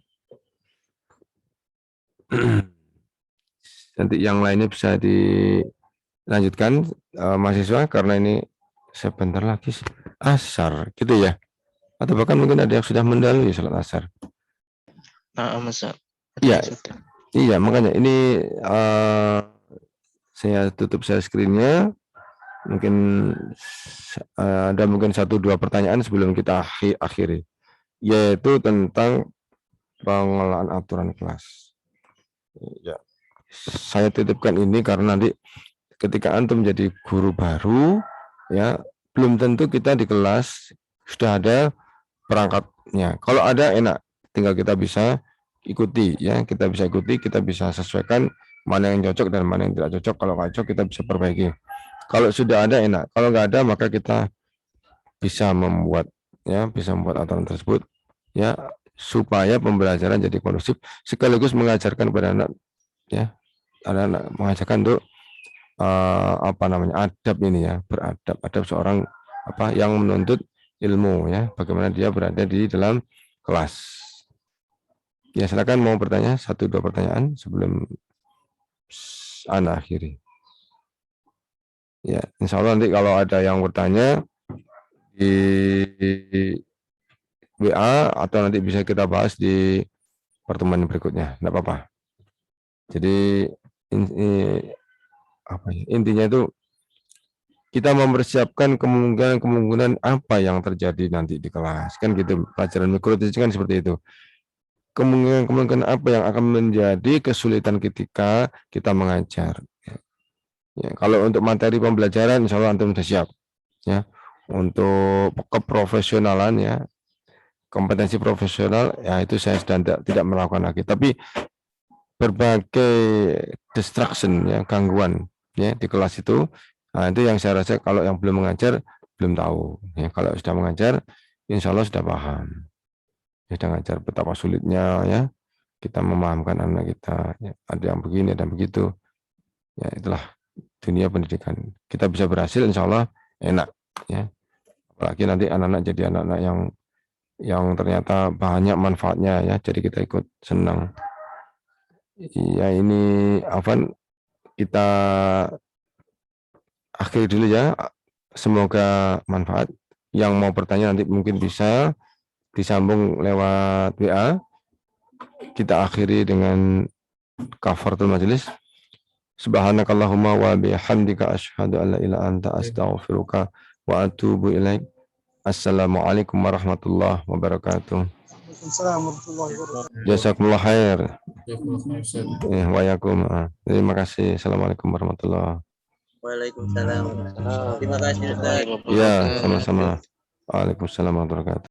Nanti yang lainnya bisa dilanjutkan mahasiswa, karena ini sebentar lagi asar gitu ya, atau bahkan mungkin ada yang sudah mendalui salat asar.
Nah, Ustaz.
Iya,
Sudah.
iya makanya ini saya tutup share screen-nya. Mungkin ada mungkin 1-2 pertanyaan sebelum kita akhiri, yaitu tentang pengelolaan aturan kelas. Ya, saya titipkan ini karena nanti ketika antum menjadi guru baru ya, belum tentu kita di kelas sudah ada perangkatnya. Kalau ada enak, tinggal kita bisa ikuti ya, kita bisa sesuaikan mana yang cocok dan mana yang tidak cocok. Kalau nggak cocok kita bisa perbaiki. Kalau sudah ada enak, kalau nggak ada maka kita bisa membuat aturan tersebut ya, supaya pembelajaran jadi kondusif, sekaligus mengajarkan kepada anak ya, anak-anak mengajarkan untuk adab ini ya, adab seorang yang menuntut ilmu ya, bagaimana dia berada di dalam kelas. Ya silakan mau bertanya 1-2 pertanyaan sebelum Ana akhiri. Ya, insya Allah nanti kalau ada yang bertanya di WA atau nanti bisa kita bahas di pertemuan berikutnya, enggak apa-apa. Jadi intinya itu kita mempersiapkan kemungkinan apa yang terjadi nanti di kelas, kan gitu. Pelajaran mikrotesis kan seperti itu. Kemungkinan apa yang akan menjadi kesulitan ketika kita mengajar. Ya, kalau untuk materi pembelajaran, insya Allah antum sudah siap. Ya, untuk keprofesionalan ya, kompetensi profesional ya, itu saya sudah tidak melakukan lagi. Tapi berbagai distraction ya, gangguan ya di kelas itu, nah, itu yang saya rasa kalau yang belum mengajar belum tahu. Ya, kalau sudah mengajar, insya Allah sudah paham. Sudah mengajar betapa sulitnya ya kita memahamkan anak kita. Ya, ada yang begini, ada yang begitu. Ya, itulah dunia pendidikan. Kita bisa berhasil, insya Allah enak. Ya. Apalagi nanti anak-anak jadi anak-anak yang ternyata banyak manfaatnya ya. Jadi kita ikut senang. Ya ini Afan, kita akhiri dulu ya. Semoga manfaat. Yang mau bertanya nanti mungkin bisa disambung lewat WA. Kita akhiri dengan kafaratul majelis. Subhanakallahumma wa bihamdika asyhadu an la ilaha illa anta astaghfiruka wa atubu ilaik. Assalamualaikum warahmatullahi wabarakatuh. Jazakumullah khair. Waalaikum. Terima kasih. Assalamualaikum warahmatullahi.
Waalaikumsalam. Terima kasih Ustaz.
Ya, sama-sama. Waalaikumsalam warahmatullahi wabarakatuh.